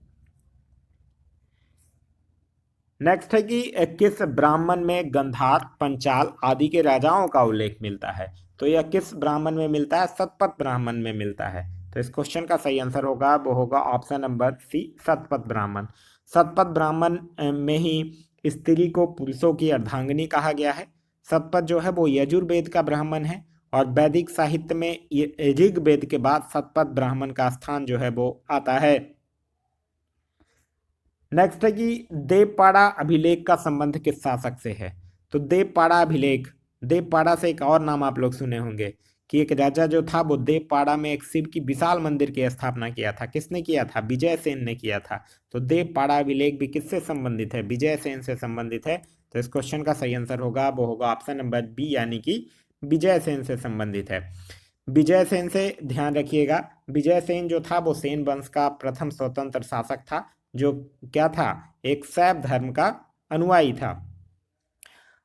नेक्स्ट है कि किस ब्राह्मण में गंधार, पंचाल आदि के राजाओं का उल्लेख मिलता है? तो यह किस ब्राह्मण में मिलता है? शतपथ ब्राह्मण में मिलता है। तो इस क्वेश्चन का सही आंसर होगा वो होगा ऑप्शन नंबर सी शतपथ ब्राह्मण। शतपथ ब्राह्मण में ही स्त्री को पुरुषों की अर्धांगिनी कहा गया है। शतपथ जो है वो यजुर्वेद का ब्राह्मण है और वैदिक साहित्य में ऋग्वेद के बाद शतपथ ब्राह्मण का स्थान जो है वो आता है। नेक्स्ट है कि देवपाड़ा अभिलेख का संबंध किस शासक से है? तो देवपाड़ा अभिलेख, देवपाड़ा से एक और नाम आप लोग सुने होंगे कि एक राजा जो था वो देवपाड़ा में एक शिव की विशाल मंदिर की स्थापना किया था। किसने किया था? विजयसेन ने किया था। तो देवपाड़ा अभिलेख भी किससे संबंधित है? विजयसेन से संबंधित है। तो इस क्वेश्चन का सही आंसर होगा वो होगा ऑप्शन नंबर बी यानी कि विजयसेन से संबंधित है। विजयसेन से ध्यान रखिएगा, विजयसेन जो था वो सेन वंश का प्रथम स्वतंत्र शासक था, जो क्या था? एक शैव धर्म का अनुयायी था।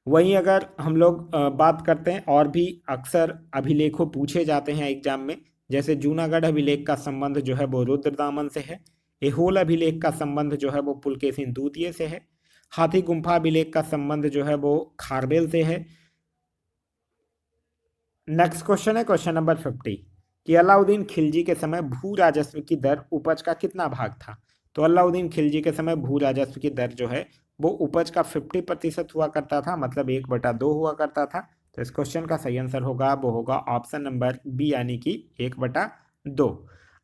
वहीं अगर हम लोग बात करते हैं, और भी अक्सर अभिलेखों पूछे जाते हैं एग्जाम में, जैसे जूनागढ़ अभिलेख का संबंध जो है वो रुद्रदामन से है। एहोल अभिलेख का संबंध जो है वो पुलकेशिन द्वितीय से है। हाथी गुम्फा अभिलेख का संबंध जो है वो खारवेल से है। नेक्स्ट क्वेश्चन है क्वेश्चन नंबर 50 कि अलाउद्दीन खिलजी के समय भू राजस्व की दर उपज का कितना भाग था? तो अलाउद्दीन खिलजी के समय भू राजस्व की दर जो है वो उपज का 50% हुआ करता था, मतलब 1/2 हुआ करता था। तो इस क्वेश्चन का सही आंसर होगा वो होगा ऑप्शन नंबर बी यानी कि 1/2।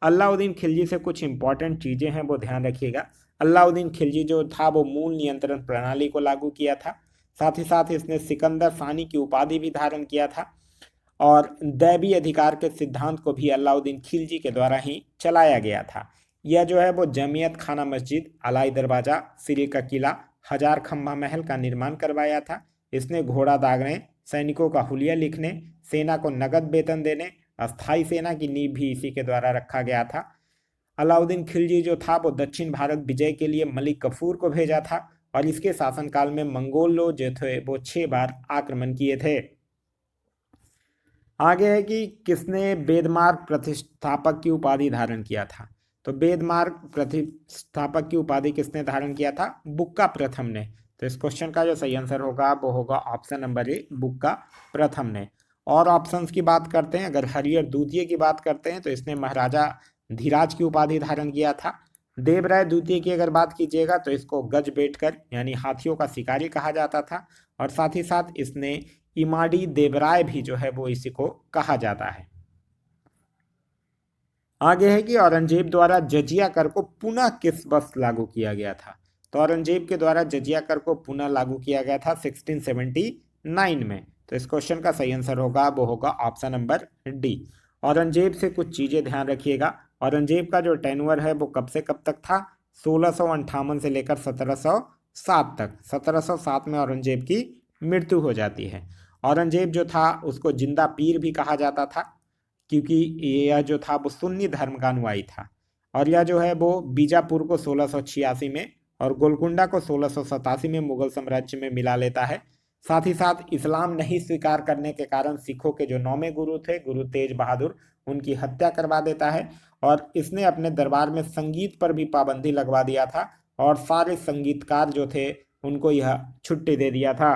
अलाउद्दीन खिलजी से कुछ इंपॉर्टेंट चीजें हैं वो ध्यान रखिएगा। अलाउद्दीन खिलजी जो था वो मूल नियंत्रण प्रणाली को लागू किया था। साथ ही साथ इसने सिकंदर सानी की उपाधि भी धारण किया था। और दैवी अधिकार के सिद्धांत को भी अलाउद्दीन खिलजी के द्वारा ही चलाया गया था। यह जो है वो जमियत खाना मस्जिद, अलाई दरवाजा, सिरी का किला, हजार खम्भा महल का निर्माण करवाया था। इसने घोड़ा दागने, सैनिकों का हुलिया लिखने, सेना को नगद वेतन देने, अस्थाई सेना की नींव भी इसी के द्वारा रखा गया था। अलाउद्दीन खिलजी जो था वो दक्षिण भारत विजय के लिए मलिक कफूर को भेजा था और इसके शासनकाल में मंगोल लोग जो थे वो 6 बार आक्रमण किए थे। आगे है कि किसने वेदमार्ग प्रतिष्ठापक की उपाधि धारण किया था? तो वेदमार्ग प्रतिष्ठापक की उपाधि किसने धारण किया था? बुक्का प्रथम ने। तो इस क्वेश्चन का जो सही आंसर होगा वो होगा ऑप्शन नंबर ए बुक्का प्रथम ने। और ऑप्शंस की बात करते हैं, अगर हरिहर द्वितीय की बात करते हैं तो इसने महाराजा धीराज की उपाधि धारण किया था। देवराय द्वितीय की अगर बात कीजिएगा तो इसको गज बेटकर यानी हाथियों का शिकारी कहा जाता था। और साथ ही साथ इसने इमाड़ी देवराय भी जो है वो इसी को कहा जाता है। आगे है कि औरंगजेब द्वारा जजिया कर को पुनः किस वर्ष लागू किया गया था? तो औरंगजेब के द्वारा जजिया कर को पुनः लागू किया गया था 1679 में। तो इस क्वेश्चन का सही आंसर होगा वो होगा ऑप्शन नंबर डी। औरंगजेब से कुछ चीजें ध्यान रखिएगा। औरंगजेब का जो टेन्योर है वो कब से कब तक था? 1658 से लेकर 1707 तक। 1707 में औरंगजेब की मृत्यु हो जाती है। औरंगजेब जो था उसको जिंदा पीर भी कहा जाता था, क्योंकि यह जो था वो सुन्नी धर्म का अनुयायी था। और यह जो है वो बीजापुर को 1686 में और गोलकुंडा को 1687 में मुगल साम्राज्य में मिला लेता है। साथ ही साथ इस्लाम नहीं स्वीकार करने के कारण सिखों के जो 9वें गुरु थे, गुरु तेज बहादुर, उनकी हत्या करवा देता है। और इसने अपने दरबार में संगीत पर भी पाबंदी लगवा दिया था और सारे संगीतकार जो थे उनको यह छुट्टी दे दिया था।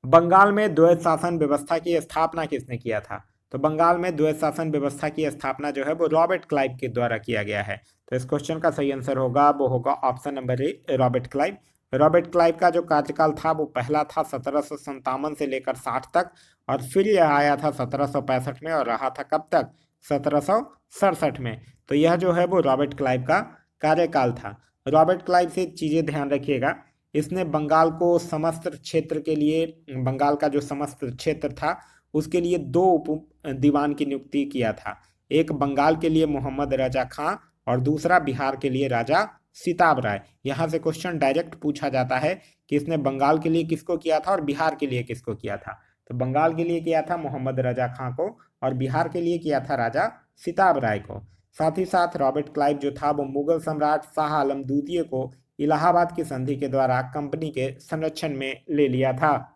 बंगाल में द्वैत शासन व्यवस्था की स्थापना किसने किया था? तो बंगाल में द्वैत शासन व्यवस्था की स्थापना जो है वो रॉबर्ट क्लाइव के द्वारा किया गया है। तो इस क्वेश्चन का सही आंसर होगा वो होगा option number A, Robert Clive. Robert Clive का जो कार्यकाल था वो पहला था 1757 से लेकर 60 तक, और फिर यह आया था 1765 में और रहा था कब तक? 1767 में। तो यह जो है वो रॉबर्ट क्लाइव का कार्यकाल था। रॉबर्ट क्लाइव से चीजें ध्यान रखिएगा। इसने बंगाल को समस्त क्षेत्र के लिए, बंगाल का जो समस्त क्षेत्र था उसके लिए 2 उप दीवान की नियुक्ति किया था। एक बंगाल के लिए मोहम्मद रजा खां और दूसरा बिहार के लिए राजा सिताब राय। यहाँ से क्वेश्चन डायरेक्ट पूछा जाता है कि इसने बंगाल के लिए किसको किया था और बिहार के लिए किसको किया था। तो बंगाल के लिए किया था मोहम्मद रजा खां को और बिहार के लिए किया था राजा सिताब राय को। साथ ही साथ रॉबर्ट क्लाइव जो था वो मुगल सम्राट शाह आलम द्वितीय को इलाहाबाद की संधि के द्वारा कंपनी के संरक्षण में ले लिया था।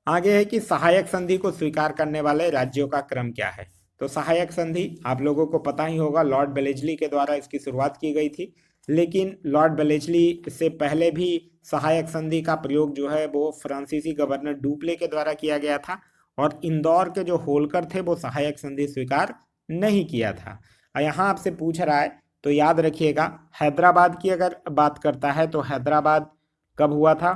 आगे है कि सहायक संधि को स्वीकार करने वाले राज्यों का क्रम क्या है? तो सहायक संधि आप लोगों को पता ही होगा, लॉर्ड वेलेस्ली के द्वारा इसकी शुरुआत की गई थी। लेकिन लॉर्ड वेलेस्ली से पहले भी सहायक संधि का प्रयोग जो है वो फ्रांसीसी गवर्नर डुप्ले के द्वारा किया गया था, और इंदौर के जो होलकर थे वो सहायक संधि स्वीकार नहीं किया था। यहाँ आपसे पूछ रहा है तो याद रखिएगा, हैदराबाद की अगर बात करता है तो हैदराबाद कब हुआ था?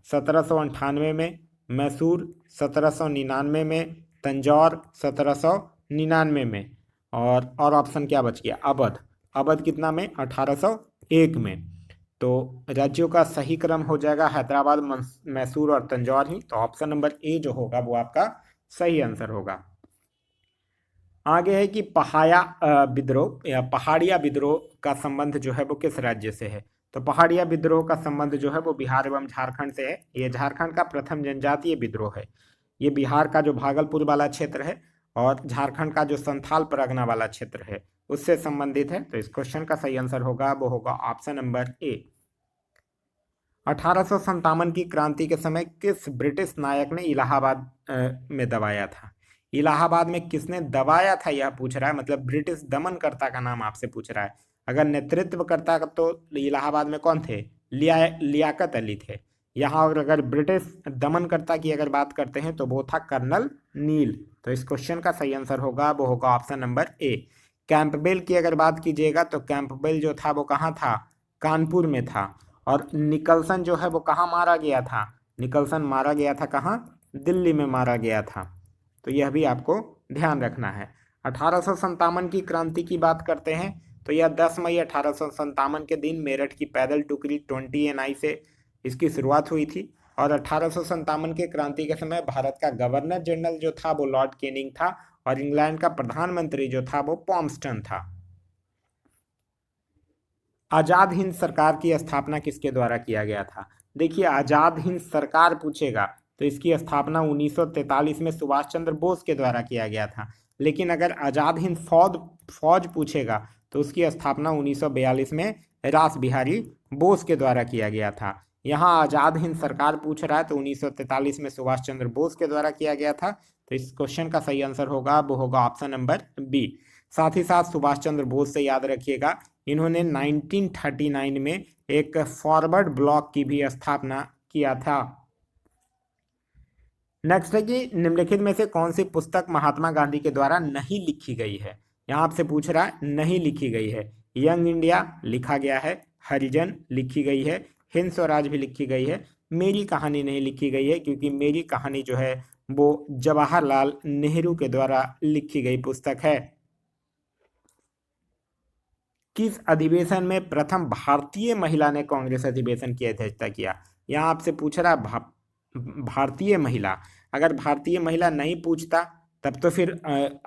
1798 में, मैसूर 1799 में, तंजौर 1799 में, और ऑप्शन क्या बच गया? अवध। अवध कितना में? 1801 में। तो राज्यों का सही क्रम हो जाएगा हैदराबाद, मैसूर और तंजौर ही। तो ऑप्शन नंबर ए जो होगा वो आपका सही आंसर होगा। आगे है कि पहाया विद्रोह या पहाड़िया विद्रोह का संबंध जो है वो किस राज्य से है? तो पहाड़िया विद्रोह का संबंध जो है वो बिहार एवं झारखंड से है। ये झारखंड का प्रथम जनजातीय विद्रोह है। ये बिहार का जो भागलपुर वाला क्षेत्र है और झारखंड का जो संथाल परगना वाला क्षेत्र है उससे संबंधित है। तो इस क्वेश्चन का सही आंसर होगा वो होगा ऑप्शन नंबर ए। 1857 की क्रांति के समय किस ब्रिटिश नायक ने इलाहाबाद में दबाया था? इलाहाबाद में किसने दबाया था यह पूछ रहा है, मतलब ब्रिटिश दमनकर्ता का नाम आपसे पूछ रहा है। अगर नेतृत्व करता तो इलाहाबाद में कौन थे? लियाकत अली थे। यहाँ और अगर ब्रिटिश दमनकर्ता की अगर बात करते हैं तो वो था कर्नल नील। तो इस क्वेश्चन का सही आंसर होगा वो होगा ऑप्शन नंबर ए। कैंपबेल की अगर बात कीजिएगा तो कैंपबेल जो था वो कहाँ था? कानपुर में था। और निकलसन जो है वो कहाँ मारा गया था? निकलसन मारा गया था कहाँ? दिल्ली में मारा गया था। तो यह भी आपको ध्यान रखना है। 1857 की क्रांति की बात करते हैं तो यह 10 मई 1857 के दिन मेरठ की पैदल टुकड़ी 20 NI से इसकी शुरुआत हुई थी। और 1857 के क्रांति के समय भारत का गवर्नर जनरल जो था वो लॉर्ड कैनिंग था और इंग्लैंड का प्रधानमंत्री जो था वो पॉम्सटन था। आजाद हिंद सरकार की स्थापना किसके द्वारा किया गया था? देखिए, आजाद हिंद सरकार पूछेगा तो इसकी स्थापना 1943 में सुभाष चंद्र बोस के द्वारा किया गया था। लेकिन अगर आजाद हिंद फौज पूछेगा तो उसकी स्थापना 1942 में रास बिहारी बोस के द्वारा किया गया था। यहाँ आजाद हिंद सरकार पूछ रहा है तो 1943 में सुभाष चंद्र बोस के द्वारा किया गया था। तो इस क्वेश्चन का सही आंसर होगा वो होगा ऑप्शन नंबर बी। साथ ही साथ सुभाष चंद्र बोस से याद रखिएगा, इन्होंने 1939 में एक फॉरवर्ड ब्लॉक की भी स्थापना किया था। नेक्स्ट है कि निम्नलिखित में से कौन सी पुस्तक महात्मा गांधी के द्वारा नहीं लिखी गई है? यहाँ आपसे पूछ रहा है नहीं लिखी गई है। यंग इंडिया लिखा गया है, हरिजन लिखी गई है, हिंद स्वराज भी लिखी गई है, मेरी कहानी नहीं लिखी गई है, क्योंकि मेरी कहानी जो है वो जवाहरलाल नेहरू के द्वारा लिखी गई पुस्तक है। किस अधिवेशन में प्रथम भारतीय महिला ने कांग्रेस अधिवेशन की अध्यक्षता किया? यहाँ आपसे पूछ रहा है भारतीय महिला। अगर भारतीय महिला नहीं पूछता तब तो फिर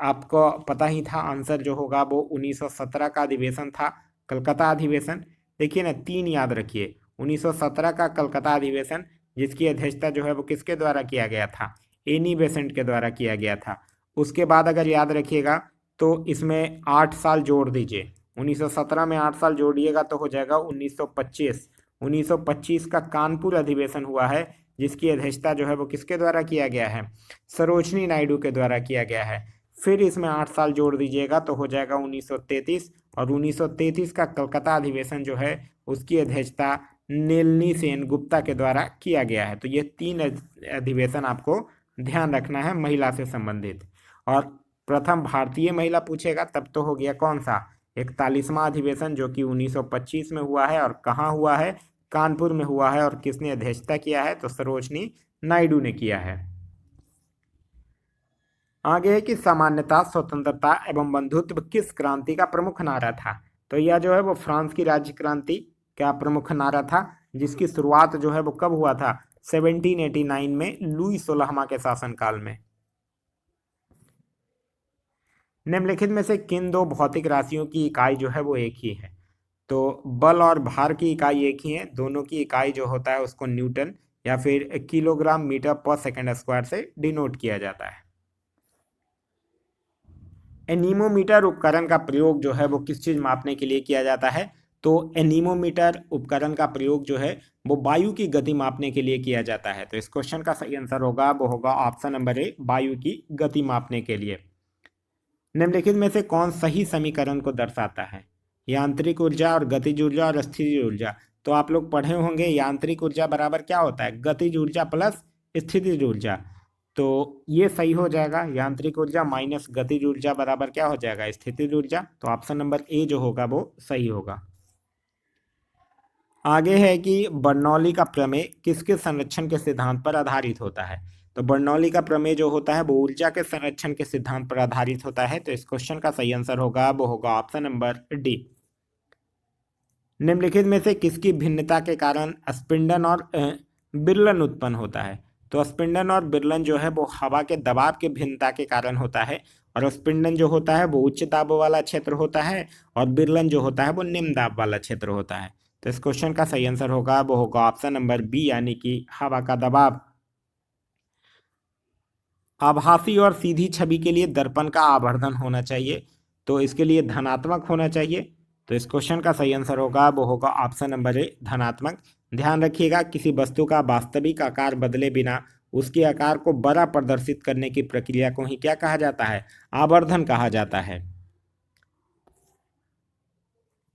आपको पता ही था, आंसर जो होगा वो 1917 का अधिवेशन था, कलकत्ता अधिवेशन। देखिए ना, तीन याद रखिए। 1917 का कलकत्ता अधिवेशन, जिसकी अध्यक्षता जो है वो किसके द्वारा किया गया था? एनी बेसेंट के द्वारा किया गया था। उसके बाद अगर याद रखिएगा तो इसमें 8 साल जोड़ दीजिए। 1917 में 8 साल जोड़िएगा तो हो जाएगा 1925। 1925 का कानपुर अधिवेशन हुआ है, जिसकी अध्यक्षता जो है वो किसके द्वारा किया गया है? सरोजनी नायडू के द्वारा किया गया है। फिर इसमें 8 साल जोड़ दीजिएगा तो हो जाएगा 1933। और 1933 का कलकत्ता अधिवेशन जो है उसकी अध्यक्षता नेलनी सेन गुप्ता के द्वारा किया गया है। तो ये तीन अधिवेशन आपको ध्यान रखना है महिला से संबंधित। और प्रथम भारतीय महिला पूछेगा तब तो हो गया कौन सा? 41वां अधिवेशन, जो कि 1925 में हुआ है। और कहाँ हुआ है? कानपुर में हुआ है। और किसने अध्यक्षता किया है? तो सरोजनी नायडू ने किया है। आगे है कि समानता, स्वतंत्रता एवं बंधुत्व किस क्रांति का प्रमुख नारा था? तो यह जो है वो फ्रांस की राज्य क्रांति का प्रमुख नारा था, जिसकी शुरुआत जो है वो कब हुआ था? 1789 में लुई 16वां के शासनकाल में। निम्नलिखित में से किन दो भौतिक राशियों की इकाई जो है वो एक ही है? तो बल और भार की इकाई एक ही है। दोनों की इकाई जो होता है उसको न्यूटन या फिर किलोग्राम मीटर पर सेकंड स्क्वायर से डिनोट किया जाता है। एनीमोमीटर उपकरण का प्रयोग जो है वो किस चीज मापने के लिए किया जाता है? तो एनीमोमीटर उपकरण का प्रयोग जो है वो वायु की गति मापने के लिए किया जाता है। तो इस क्वेश्चन का सही आंसर होगा वो होगा ऑप्शन नंबर ए, वायु की गति मापने के लिए। निम्नलिखित में से कौन सही समीकरण को दर्शाता है? यांत्रिक ऊर्जा और गतिज ऊर्जा और स्थितिज ऊर्जा। तो आप लोग पढ़े होंगे यांत्रिक ऊर्जा बराबर क्या होता है? गतिज ऊर्जा प्लस स्थितिज ऊर्जा। तो ये सही हो जाएगा, यांत्रिक ऊर्जा माइनस गतिज ऊर्जा बराबर क्या हो जाएगा? स्थितिज ऊर्जा। तो ऑप्शन नंबर ए जो होगा वो सही होगा। आगे है कि बर्नौली का प्रमेय किसके संरक्षण के सिद्धांत पर आधारित होता है? तो बर्नौली का प्रमेय जो होता है वो ऊर्जा के संरक्षण के सिद्धांत पर आधारित होता है। तो इस क्वेश्चन का सही आंसर होगा वो होगा ऑप्शन नंबर डी। निम्नलिखित में से किसकी भिन्नता के कारण स्पिंडन और बिरलन उत्पन्न होता है? तो स्पिंडन और बिरलन जो है वो हवा के दबाव के भिन्नता के कारण होता है। और स्पिंडन जो होता है वो उच्च दाब वाला क्षेत्र होता है, और बिरलन जो होता है वो निम्न दाब वाला क्षेत्र होता है। तो इस क्वेश्चन का सही आंसर होगा वो होगा ऑप्शन नंबर बी, यानी कि हवा का दबाव। आभासी और सीधी छवि के लिए दर्पण का आवर्धन होना चाहिए, तो इसके लिए धनात्मक होना चाहिए। तो इस क्वेश्चन का सही आंसर होगा वो होगा ऑप्शन नंबर ए, धनात्मक। ध्यान रखिएगा, किसी वस्तु का वास्तविक आकार बदले बिना उसके आकार को बड़ा प्रदर्शित करने की प्रक्रिया को ही क्या कहा जाता है? आवर्धन कहा जाता है।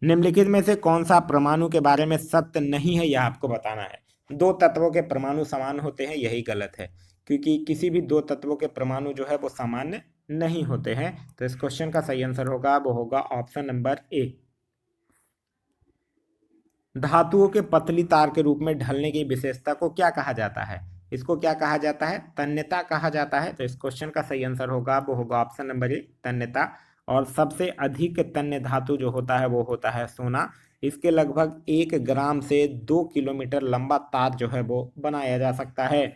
निम्नलिखित में से कौन सा परमाणु के बारे में सत्य नहीं है, यह आपको बताना है। दो तत्वों के परमाणु समान होते हैं, यही गलत है, क्योंकि किसी भी दो तत्वों के परमाणु जो है वो सामान्य नहीं होते हैं। तो इस क्वेश्चन का सही आंसर होगा वो होगा ऑप्शन नंबर ए। धातुओं के पतली तार के रूप में ढलने की विशेषता को क्या कहा जाता है? इसको क्या कहा जाता है? तन्यता कहा जाता है। तो इस क्वेश्चन का सही आंसर होगा वो होगा ऑप्शन नंबर ए, तन्यता। और सबसे अधिक तन्य धातु जो होता है वो होता है सोना। इसके लगभग 1 ग्राम से 2 किलोमीटर लंबा तार जो है वो बनाया जा सकता है।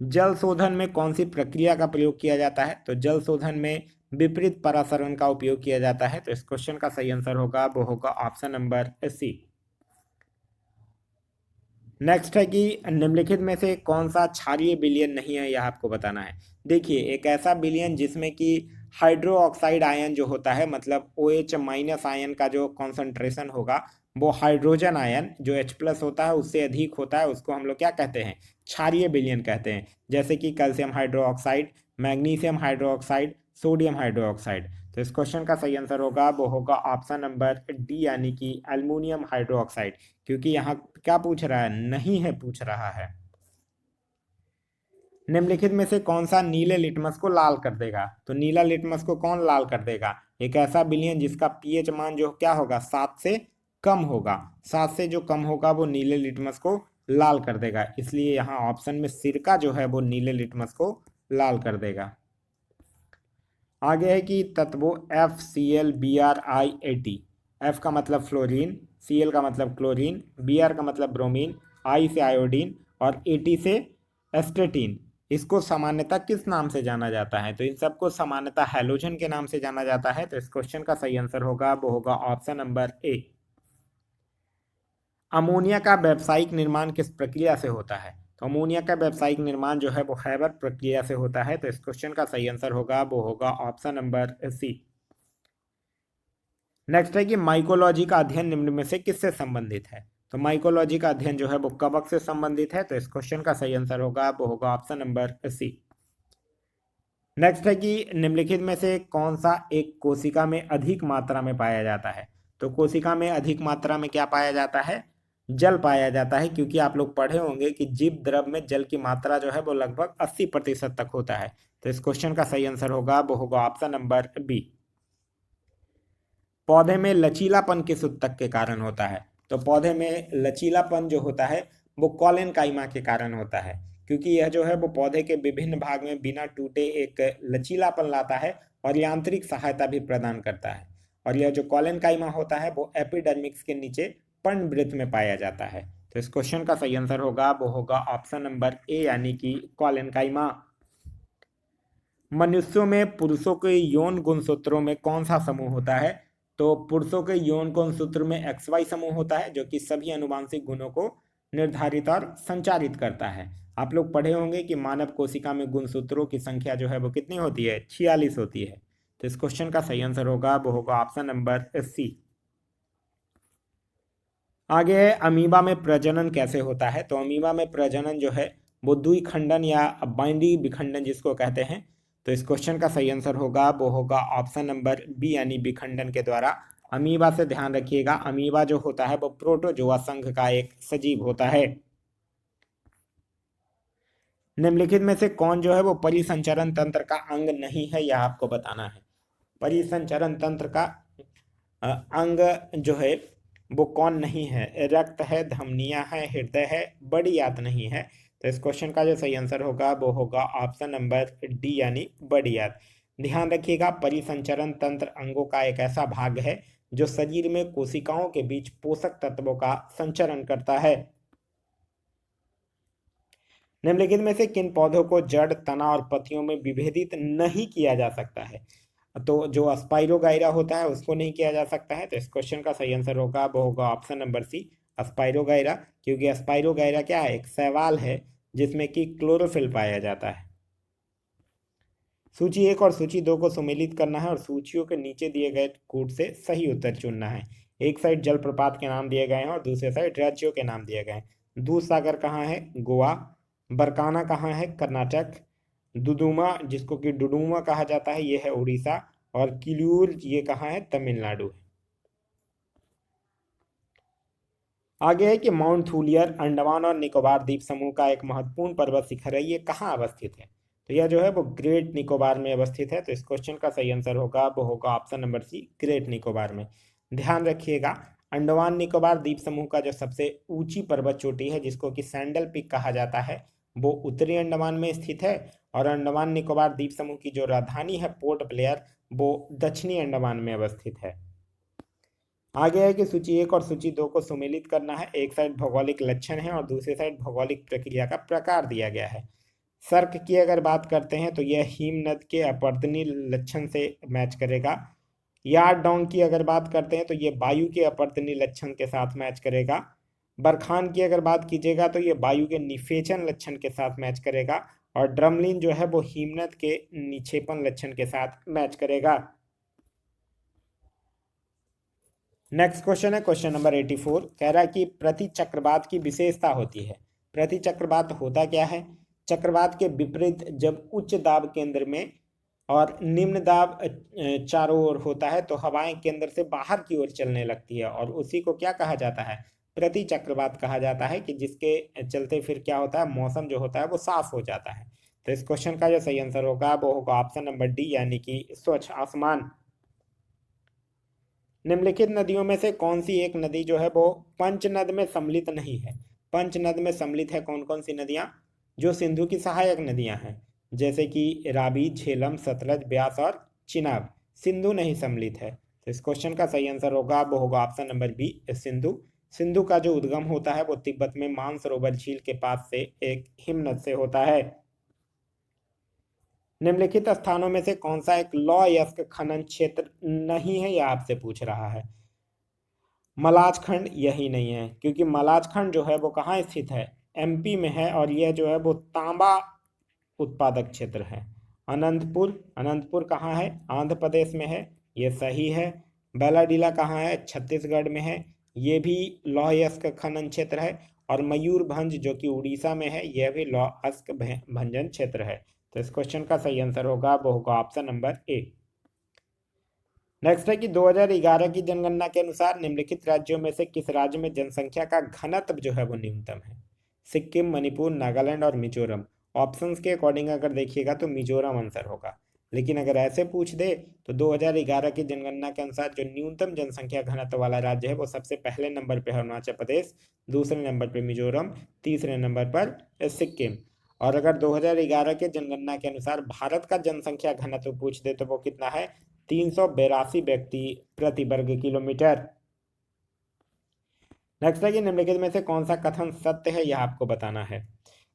जल शोधन में कौन सी प्रक्रिया का प्रयोग किया जाता है? तो जल शोधन में विपरीत परासरण का उपयोग किया जाता है। तो इस क्वेश्चन का सही आंसर होगा वो होगा ऑप्शन नंबर सी। नेक्स्ट है कि निम्नलिखित में से कौन सा क्षारीय विलयन नहीं है, यह आपको बताना है। देखिए, एक ऐसा विलयन जिसमें कि हाइड्रो ऑक्साइड आयन जो होता है, मतलब OH माइनस आयन का जो कॉन्सेंट्रेशन होगा वो हाइड्रोजन आयन जो H प्लस होता है उससे अधिक होता है, उसको हम लोग क्या कहते हैं? क्षारीय विलयन कहते हैं। जैसे कि calcium hydro oxide, magnesium hydro oxide, sodium hydro oxide. तो इस क्वेश्चन का सही आंसर होगा वो होगा ऑप्शन नंबर डी, यानी कि एल्युमिनियम हाइड्रो ऑक्साइड। क्योंकि यहाँ क्या पूछ रहा है? नहीं है पूछ रहा है। निम्नलिखित में से कौन सा नीले लिटमस को लाल कर देगा? तो नीला लिटमस को कौन लाल कर देगा? एक ऐसा विलयन जिसका पीएच मान जो क्या होगा? 7 से कम होगा। 7 से जो कम होगा वो नीले लिटमस को लाल कर देगा। इसलिए यहाँ ऑप्शन में सिरका जो है वो नीले लिटमस को लाल कर देगा। आगे है कि तत्वों FCl BrI80। F का मतलब फ्लोरीन, Cl का मतलब क्लोरीन, Br का मतलब ब्रोमीन, I से आयोडीन और 80 से एस्टेटीन। इसको सामान्यतः किस नाम से जाना जाता है? तो इन सबको सामान्यतः हैलोजन के नाम से जाना जाता है। तो इस क्वेश्चन का सही आंसर होगा वो होगा ऑप्शन नंबर ए। अमोनिया का व्यावसायिक निर्माण किस प्रक्रिया से होता है? तो अमोनिया का व्यावसायिक निर्माण जो है वो हैबर प्रक्रिया से होता है। तो इस क्वेश्चन का सही आंसर होगा वो होगा ऑप्शन नंबर सी। नेक्स्ट है कि माइकोलॉजी का अध्ययन निम्न में से किससे संबंधित है? तो माइकोलॉजी का अध्ययन जो है वो कवक से संबंधित है। तो इस क्वेश्चन का सही आंसर होगा वो होगा ऑप्शन नंबर सी। नेक्स्ट है कि निम्नलिखित में से कौन सा एक कोशिका में अधिक मात्रा में पाया जाता है? तो कोशिका में अधिक मात्रा में क्या पाया जाता है? जल पाया जाता है, क्योंकि आप लोग पढ़े होंगे कि जीव द्रव में जल की मात्रा जो है वो लगभग 80% तक होता है। तो इस क्वेश्चन का सही आंसर होगा वो होगा ऑप्शन नंबर बी। पौधे में लचीलापन किस ऊतक के कारण होता है? तो पौधे में लचीलापन जो होता है वो कॉलन काइमा के कारण होता है, क्योंकि यह जो है वो पौधे के विभिन्न भाग में बिना टूटे एक लचीलापन लाता है और यांत्रिक सहायता भी प्रदान करता है। और यह जो कॉलन काइमा होता है वो एपिडर्मिक्स के नीचे पर्णवृत्त में पाया जाता है। तो इस क्वेश्चन का सही आंसर होगा वो होगा ऑप्शन नंबर ए, यानी कि कॉलन काइमा। मनुष्यों में पुरुषों के यौन गुणसूत्रों में कौन सा समूह होता है? तो पुरुषों के यौन गुणसूत्र में XY समूह होता है, जो कि सभी अनुवांशिक गुणों को निर्धारित और संचारित करता है। आप लोग पढ़े होंगे कि मानव कोशिका में गुणसूत्रों की संख्या जो है वो कितनी होती है? 46 होती है। तो इस क्वेश्चन का सही आंसर होगा वो होगा ऑप्शन नंबर सी। आगे है अमीबा में प्रजनन कैसे होता है? तो अमीबा में प्रजनन जो है वो द्विखंडन या बाइनरी विखंडन जिसको कहते हैं। तो इस क्वेश्चन का सही आंसर होगा वो होगा ऑप्शन नंबर बी, यानी विखंडन के द्वारा। अमीबा से ध्यान रखिएगा, अमीबा जो होता है वो प्रोटोजोआ संघ का एक सजीव होता है। निम्नलिखित में से कौन जो है वो परिसंचरण तंत्र का अंग नहीं है, यह आपको बताना है। परिसंचरण तंत्र का अंग जो है वो कौन नहीं है? रक्त है, धमनियां है, हृदय है, बड़ी आंत नहीं है। तो इस क्वेश्चन का जो सही आंसर होगा वो होगा ऑप्शन नंबर डी, यानी बड़ी आंत। ध्यान रखिएगा, परिसंचरण तंत्र अंगों का एक ऐसा भाग है जो शरीर में कोशिकाओं के बीच पोषक तत्वों का संचरण करता है। निम्नलिखित में से किन पौधों को जड़, तना और पत्तियों में विभेदित नहीं किया जा सकता है? तो जो स्पाइरोगाइरा होता है उसको नहीं किया जा सकता है। तो इस क्वेश्चन का सही आंसर होगा वो होगा ऑप्शन नंबर सी, स्पाइरोगाइरा। क्योंकि स्पाइरोगाइरा क्या है? एक शैवाल है जिसमें कि क्लोरोफिल पाया जाता है। सूची 1 और सूची 2 को सम्मिलित करना है और सूचियों के नीचे दिए गए कूट से सही उत्तर चुनना है। एक साइड जलप्रपात के नाम दिए गए हैं और दूसरे साइड राज्यों के नाम दिए गए हैं। दूध सागर कहाँ है? गोवा। बरकाना कहाँ है? कर्नाटक। दुदुमा, जिसको कि डुडुमा कहा जाता है, ये है उड़ीसा। और किल्यूर, ये कहाँ है? तमिलनाडु है। आगे है कि माउंट थूलियर अंडमान और निकोबार द्वीप समूह का एक महत्वपूर्ण पर्वत शिखर है, ये कहाँ अवस्थित है? तो यह जो है वो ग्रेट निकोबार में अवस्थित है। तो इस क्वेश्चन का सही आंसर होगा वो होगा option number C, great Nicobar में। ध्यान रखिएगा, अंडमान निकोबार द्वीप समूह का जो सबसे ऊंची पर्वत चोटी है जिसको कि सैंडल पीक कहा जाता है, वो उत्तरी अंडमान में स्थित है। और अंडमान निकोबार द्वीप समूह की जो राजधानी है पोर्ट ब्लेयर, वो दक्षिणी अंडमान में अवस्थित है। आगे है कि सूची 1 और सूची 2 को सम्मिलित करना है। एक साइड भौगोलिक लक्षण है और दूसरी साइड भौगोलिक प्रक्रिया का प्रकार दिया गया है। सर्क की अगर बात करते हैं तो यह हिमनद के अपवर्तनीय लक्षण से मैच करेगा। यारडोंग की अगर बात करते हैं तो ये वायु के अपवर्तनीय लक्षण के साथ मैच करेगा। बरखान की अगर बात कीजिएगा तो ये वायु के निषेचन लक्षण के साथ मैच करेगा। और ड्रमलिन जो है वो हिमनद के निक्षेपण लक्षण के साथ मैच करेगा। नेक्स्ट क्वेश्चन है क्वेश्चन नंबर 84। कह रहा है कि प्रति चक्रवात की विशेषता होती है। प्रति चक्रवात होता क्या है? चक्रवात के विपरीत जब उच्च दाब केंद्र में और निम्न दाब चारों ओर होता है तो हवाएं केंद्र से बाहर की ओर चलने लगती है, और उसी को क्या कहा जाता है? प्रति चक्रवात कहा जाता है, कि जिसके चलते फिर क्या होता है, मौसम जो होता है वो साफ हो जाता है। तो इस क्वेश्चन का जो सही आंसर होगा वो होगा ऑप्शन नंबर डी, यानी कि स्वच्छ आसमान। निम्नलिखित नदियों में से कौन सी एक नदी जो है वो पंचनद में सम्मिलित नहीं है? पंचनद में सम्मिलित है कौन कौन सी नदियां? जो सिंधु की सहायक नदियां हैं, जैसे कि रावी, झेलम, सतलज, ब्यास और चिनाब। सिंधु नहीं सम्मिलित है। तो इस क्वेश्चन का सही आंसर होगा वो होगा option number B, Sindhu. Sindhu का जो उद्गम होता है वो तिब्बत में मानसरोवर झील के पास से एक हिमनद से होता है। निम्नलिखित स्थानों में से कौन सा एक लौह खनन क्षेत्र नहीं है, यह आपसे पूछ रहा है। मलाज खंड यही नहीं है, क्योंकि मलाज खंड जो है वो कहाँ स्थित है, एमपी में है, और यह जो है वो तांबा उत्पादक क्षेत्र है। अनंतपुर, अनंतपुर कहाँ है, आंध्र प्रदेश में है, ये सही है। बैलाडीला कहाँ है, छत्तीसगढ़ में है, ये भी लौह अयस्क खनन क्षेत्र है। और मयूरभंज जो कि उड़ीसा में है, यह भी लौह अयस्क भंजन क्षेत्र है। तो इस क्वेश्चन का सही आंसर होगा वो होगा ऑप्शन नंबर ए। नेक्स्ट है कि 2011 की जनगणना के अनुसार निम्नलिखित राज्यों में से किस राज्य में जनसंख्या का घनत्व जो है वो न्यूनतम है। सिक्किम, मणिपुर, नागालैंड और मिजोरम। ऑप्शंस के अकॉर्डिंग अगर देखिएगा तो मिजोरम आंसर होगा, लेकिन अगर ऐसे पूछ दे तो 2011 की जनगणना के अनुसार जो न्यूनतम जनसंख्या घनत्व वाला राज्य है वो सबसे पहले नंबर पे है अरुणाचल प्रदेश, दूसरे नंबर पर मिजोरम, तीसरे नंबर पर सिक्किम। और अगर 2011 के जनगणना के अनुसार भारत का जनसंख्या घनत्व पूछ दे तो वो कितना है, 382 व्यक्ति प्रति वर्ग किलोमीटर। नेक्स्ट है कि निम्नलिखित में से कौन सा कथन सत्य है, यह आपको बताना है।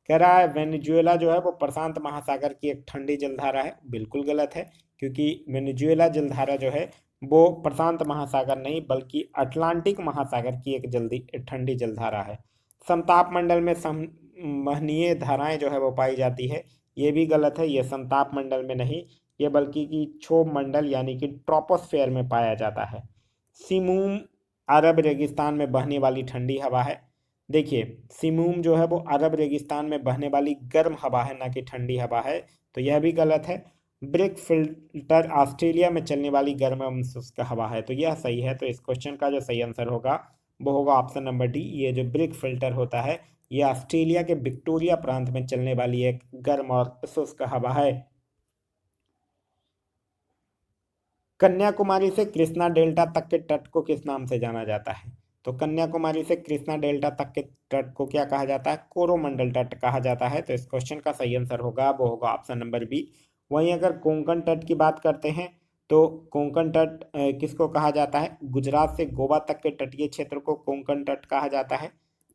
कह रहा है वेनेजुएला जो है वो प्रशांत महासागर की एक ठंडी जलधारा है। बिल्कुल गलत है, क्योंकि वेनेजुएला जलधारा जो है वो प्रशांत महासागर नहीं बल्कि अटलांटिक महासागर की एक जल्दी ठंडी जलधारा है। समताप मंडल में संवहनीय धाराएं जो है वो पाई जाती है, ये भी गलत है, ये समताप मंडल में नहीं, ये बल्कि कि क्षोभ मंडल यानी कि ट्रोपोस्फेयर में पाया जाता है। सिमूम अरब रेगिस्तान में बहने वाली ठंडी हवा है। देखिए सिमूम जो है वो अरब रेगिस्तान में बहने वाली गर्म हवा है, ना कि ठंडी हवा है, तो यह भी गलत है। ब्रिक फिल्टर ऑस्ट्रेलिया में चलने वाली गर्म एवं शुष्क हवा है, तो यह सही है। तो इस क्वेश्चन का जो सही आंसर होगा वो होगा ऑप्शन नंबर डी। ये जो ब्रिक फिल्टर होता है ये ऑस्ट्रेलिया के विक्टोरिया प्रांत में चलने वाली एक गर्म और शुष्क हवा है। कन्याकुमारी से कृष्णा डेल्टा तक के तट को किस नाम से जाना जाता है। तो कन्याकुमारी से कृष्णा डेल्टा तक के तट को क्या कहा जाता है, कोरोमंडल तट कहा जाता है। तो इस क्वेश्चन का सही आंसर होगा वो होगा ऑप्शन नंबर बी। वहीं अगर कोंकण तट की बात करते हैं तो कोंकण तट किसको कहा जाता है, गुजरात से गोवा तक के तटीय क्षेत्र को कोंकण तट कहा जाता है।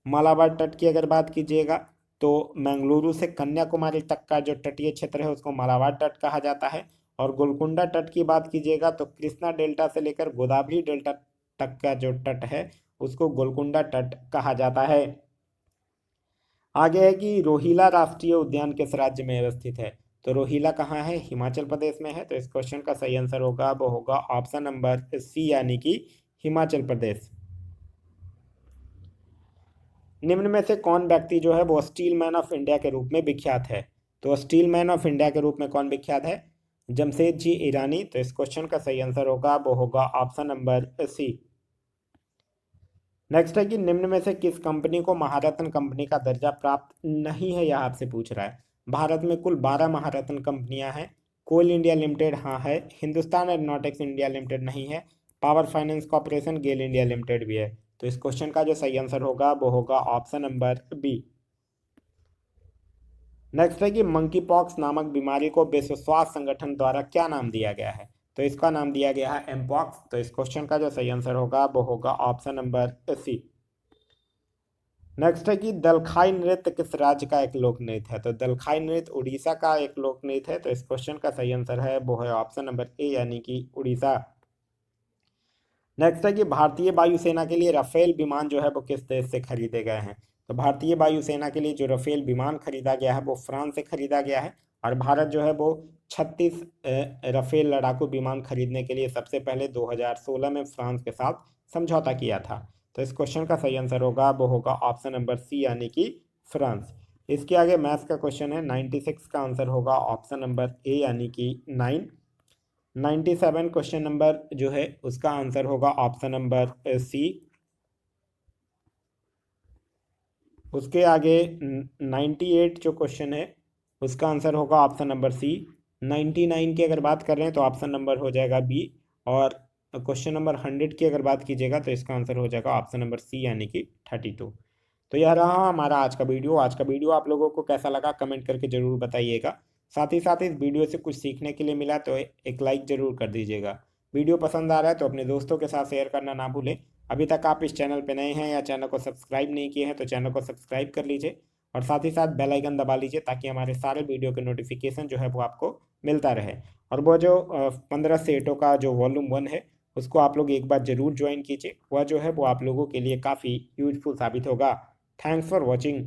मालाबार तट की अगर बात कीजिएगा तो मंगलुरु से कन्याकुमारी तक का जो तटीय क्षेत्र है उसको मालाबार तट कहा जाता है। और गोलकुंडा तट की बात कीजिएगा तो कृष्णा डेल्टा से लेकर गोदावरी डेल्टा तक का जो तट है उसको गोलकुंडा तट कहा जाता है। आगे है कि रोहिला राष्ट्रीय उद्यान किस राज्य में अवस्थित है। तो रोहिला कहाँ है, हिमाचल प्रदेश में है। तो इस क्वेश्चन का सही आंसर होगा वो होगा ऑप्शन नंबर सी यानी कि हिमाचल प्रदेश। निम्न में से कौन व्यक्ति जो है वो स्टील मैन ऑफ इंडिया के रूप में विख्यात है। तो स्टील मैन ऑफ इंडिया के रूप में कौन विख्यात है, जमशेद जी ईरानी। तो इस क्वेश्चन का सही आंसर होगा वो होगा ऑप्शन नंबर सी। नेक्स्ट है कि निम्न में से किस कंपनी को महारत्न कंपनी का दर्जा प्राप्त नहीं है, यह आपसे पूछ रहा है। भारत में कुल 12 महारत्न कंपनियां हैं। कोल इंडिया लिमिटेड हाँ है, हिंदुस्तान एरोनॉटिक्स इंडिया लिमिटेड नहीं है, पावर फाइनेंस कॉर्पोरेशन, गेल इंडिया लिमिटेड भी है। तो इस क्वेश्चन का जो सही आंसर होगा वो होगा ऑप्शन नंबर बी। नेक्स्ट है कि मंकी पॉक्स नामक बीमारी को विश्व स्वास्थ्य संगठन द्वारा क्या नाम दिया गया है। तो इसका नाम दिया गया है एमपॉक्स। तो इस क्वेश्चन का जो सही आंसर होगा वो होगा ऑप्शन नंबर सी। नेक्स्ट है कि दलखाई नृत्य किस राज्य का एक लोक नृत्य है। तो दलखाई नृत्य उड़ीसा का एक लोक नृत्य है। तो इस क्वेश्चन का सही आंसर है वो है ऑप्शन नंबर ए यानी कि उड़ीसा। नेक्स्ट है कि भारतीय वायुसेना के लिए राफेल विमान जो है वो किस देश से खरीदे गए हैं। तो भारतीय वायुसेना के लिए जो राफेल विमान खरीदा गया है वो फ्रांस से खरीदा गया है। और भारत जो है वो 36 राफेल लड़ाकू विमान खरीदने के लिए सबसे पहले 2016 में फ्रांस के साथ समझौता किया था। तो इस क्वेश्चन का सही आंसर होगा वो होगा ऑप्शन नंबर सी यानी कि फ्रांस। इसके आगे मैथ्स का क्वेश्चन है, 96 का आंसर होगा ऑप्शन नंबर ए यानी कि 9। 97 क्वेश्चन नंबर जो है उसका आंसर होगा ऑप्शन नंबर सी। उसके आगे 98 जो क्वेश्चन है उसका आंसर होगा ऑप्शन नंबर सी। 99 की अगर बात कर रहे हैं तो ऑप्शन नंबर हो जाएगा बी। और क्वेश्चन नंबर 100 की अगर बात कीजिएगा तो इसका आंसर हो जाएगा ऑप्शन नंबर सी यानी कि 32। तो यह रहा हमारा आज का वीडियो। आज का वीडियो आप लोगों को कैसा लगा कमेंट करके ज़रूर बताइएगा। साथ ही साथ इस वीडियो से कुछ सीखने के लिए मिला तो एक लाइक ज़रूर कर दीजिएगा। वीडियो पसंद आ रहा है तो अपने दोस्तों के साथ शेयर करना ना भूलें। अभी तक आप इस चैनल पर नए हैं या चैनल को सब्सक्राइब नहीं किए हैं तो चैनल को सब्सक्राइब कर लीजिए और साथ ही साथ बेल आइकन दबा लीजिए ताकि हमारे सारे वीडियो के नोटिफिकेशन जो है वो आपको मिलता रहे। और वो जो 15 सेटों का जो वॉल्यूम 1 है उसको आप लोग एक बार ज़रूर ज्वाइन कीजिए। वह जो है वो आप लोगों के लिए काफ़ी यूजफुल साबित होगा। Thanks for watching.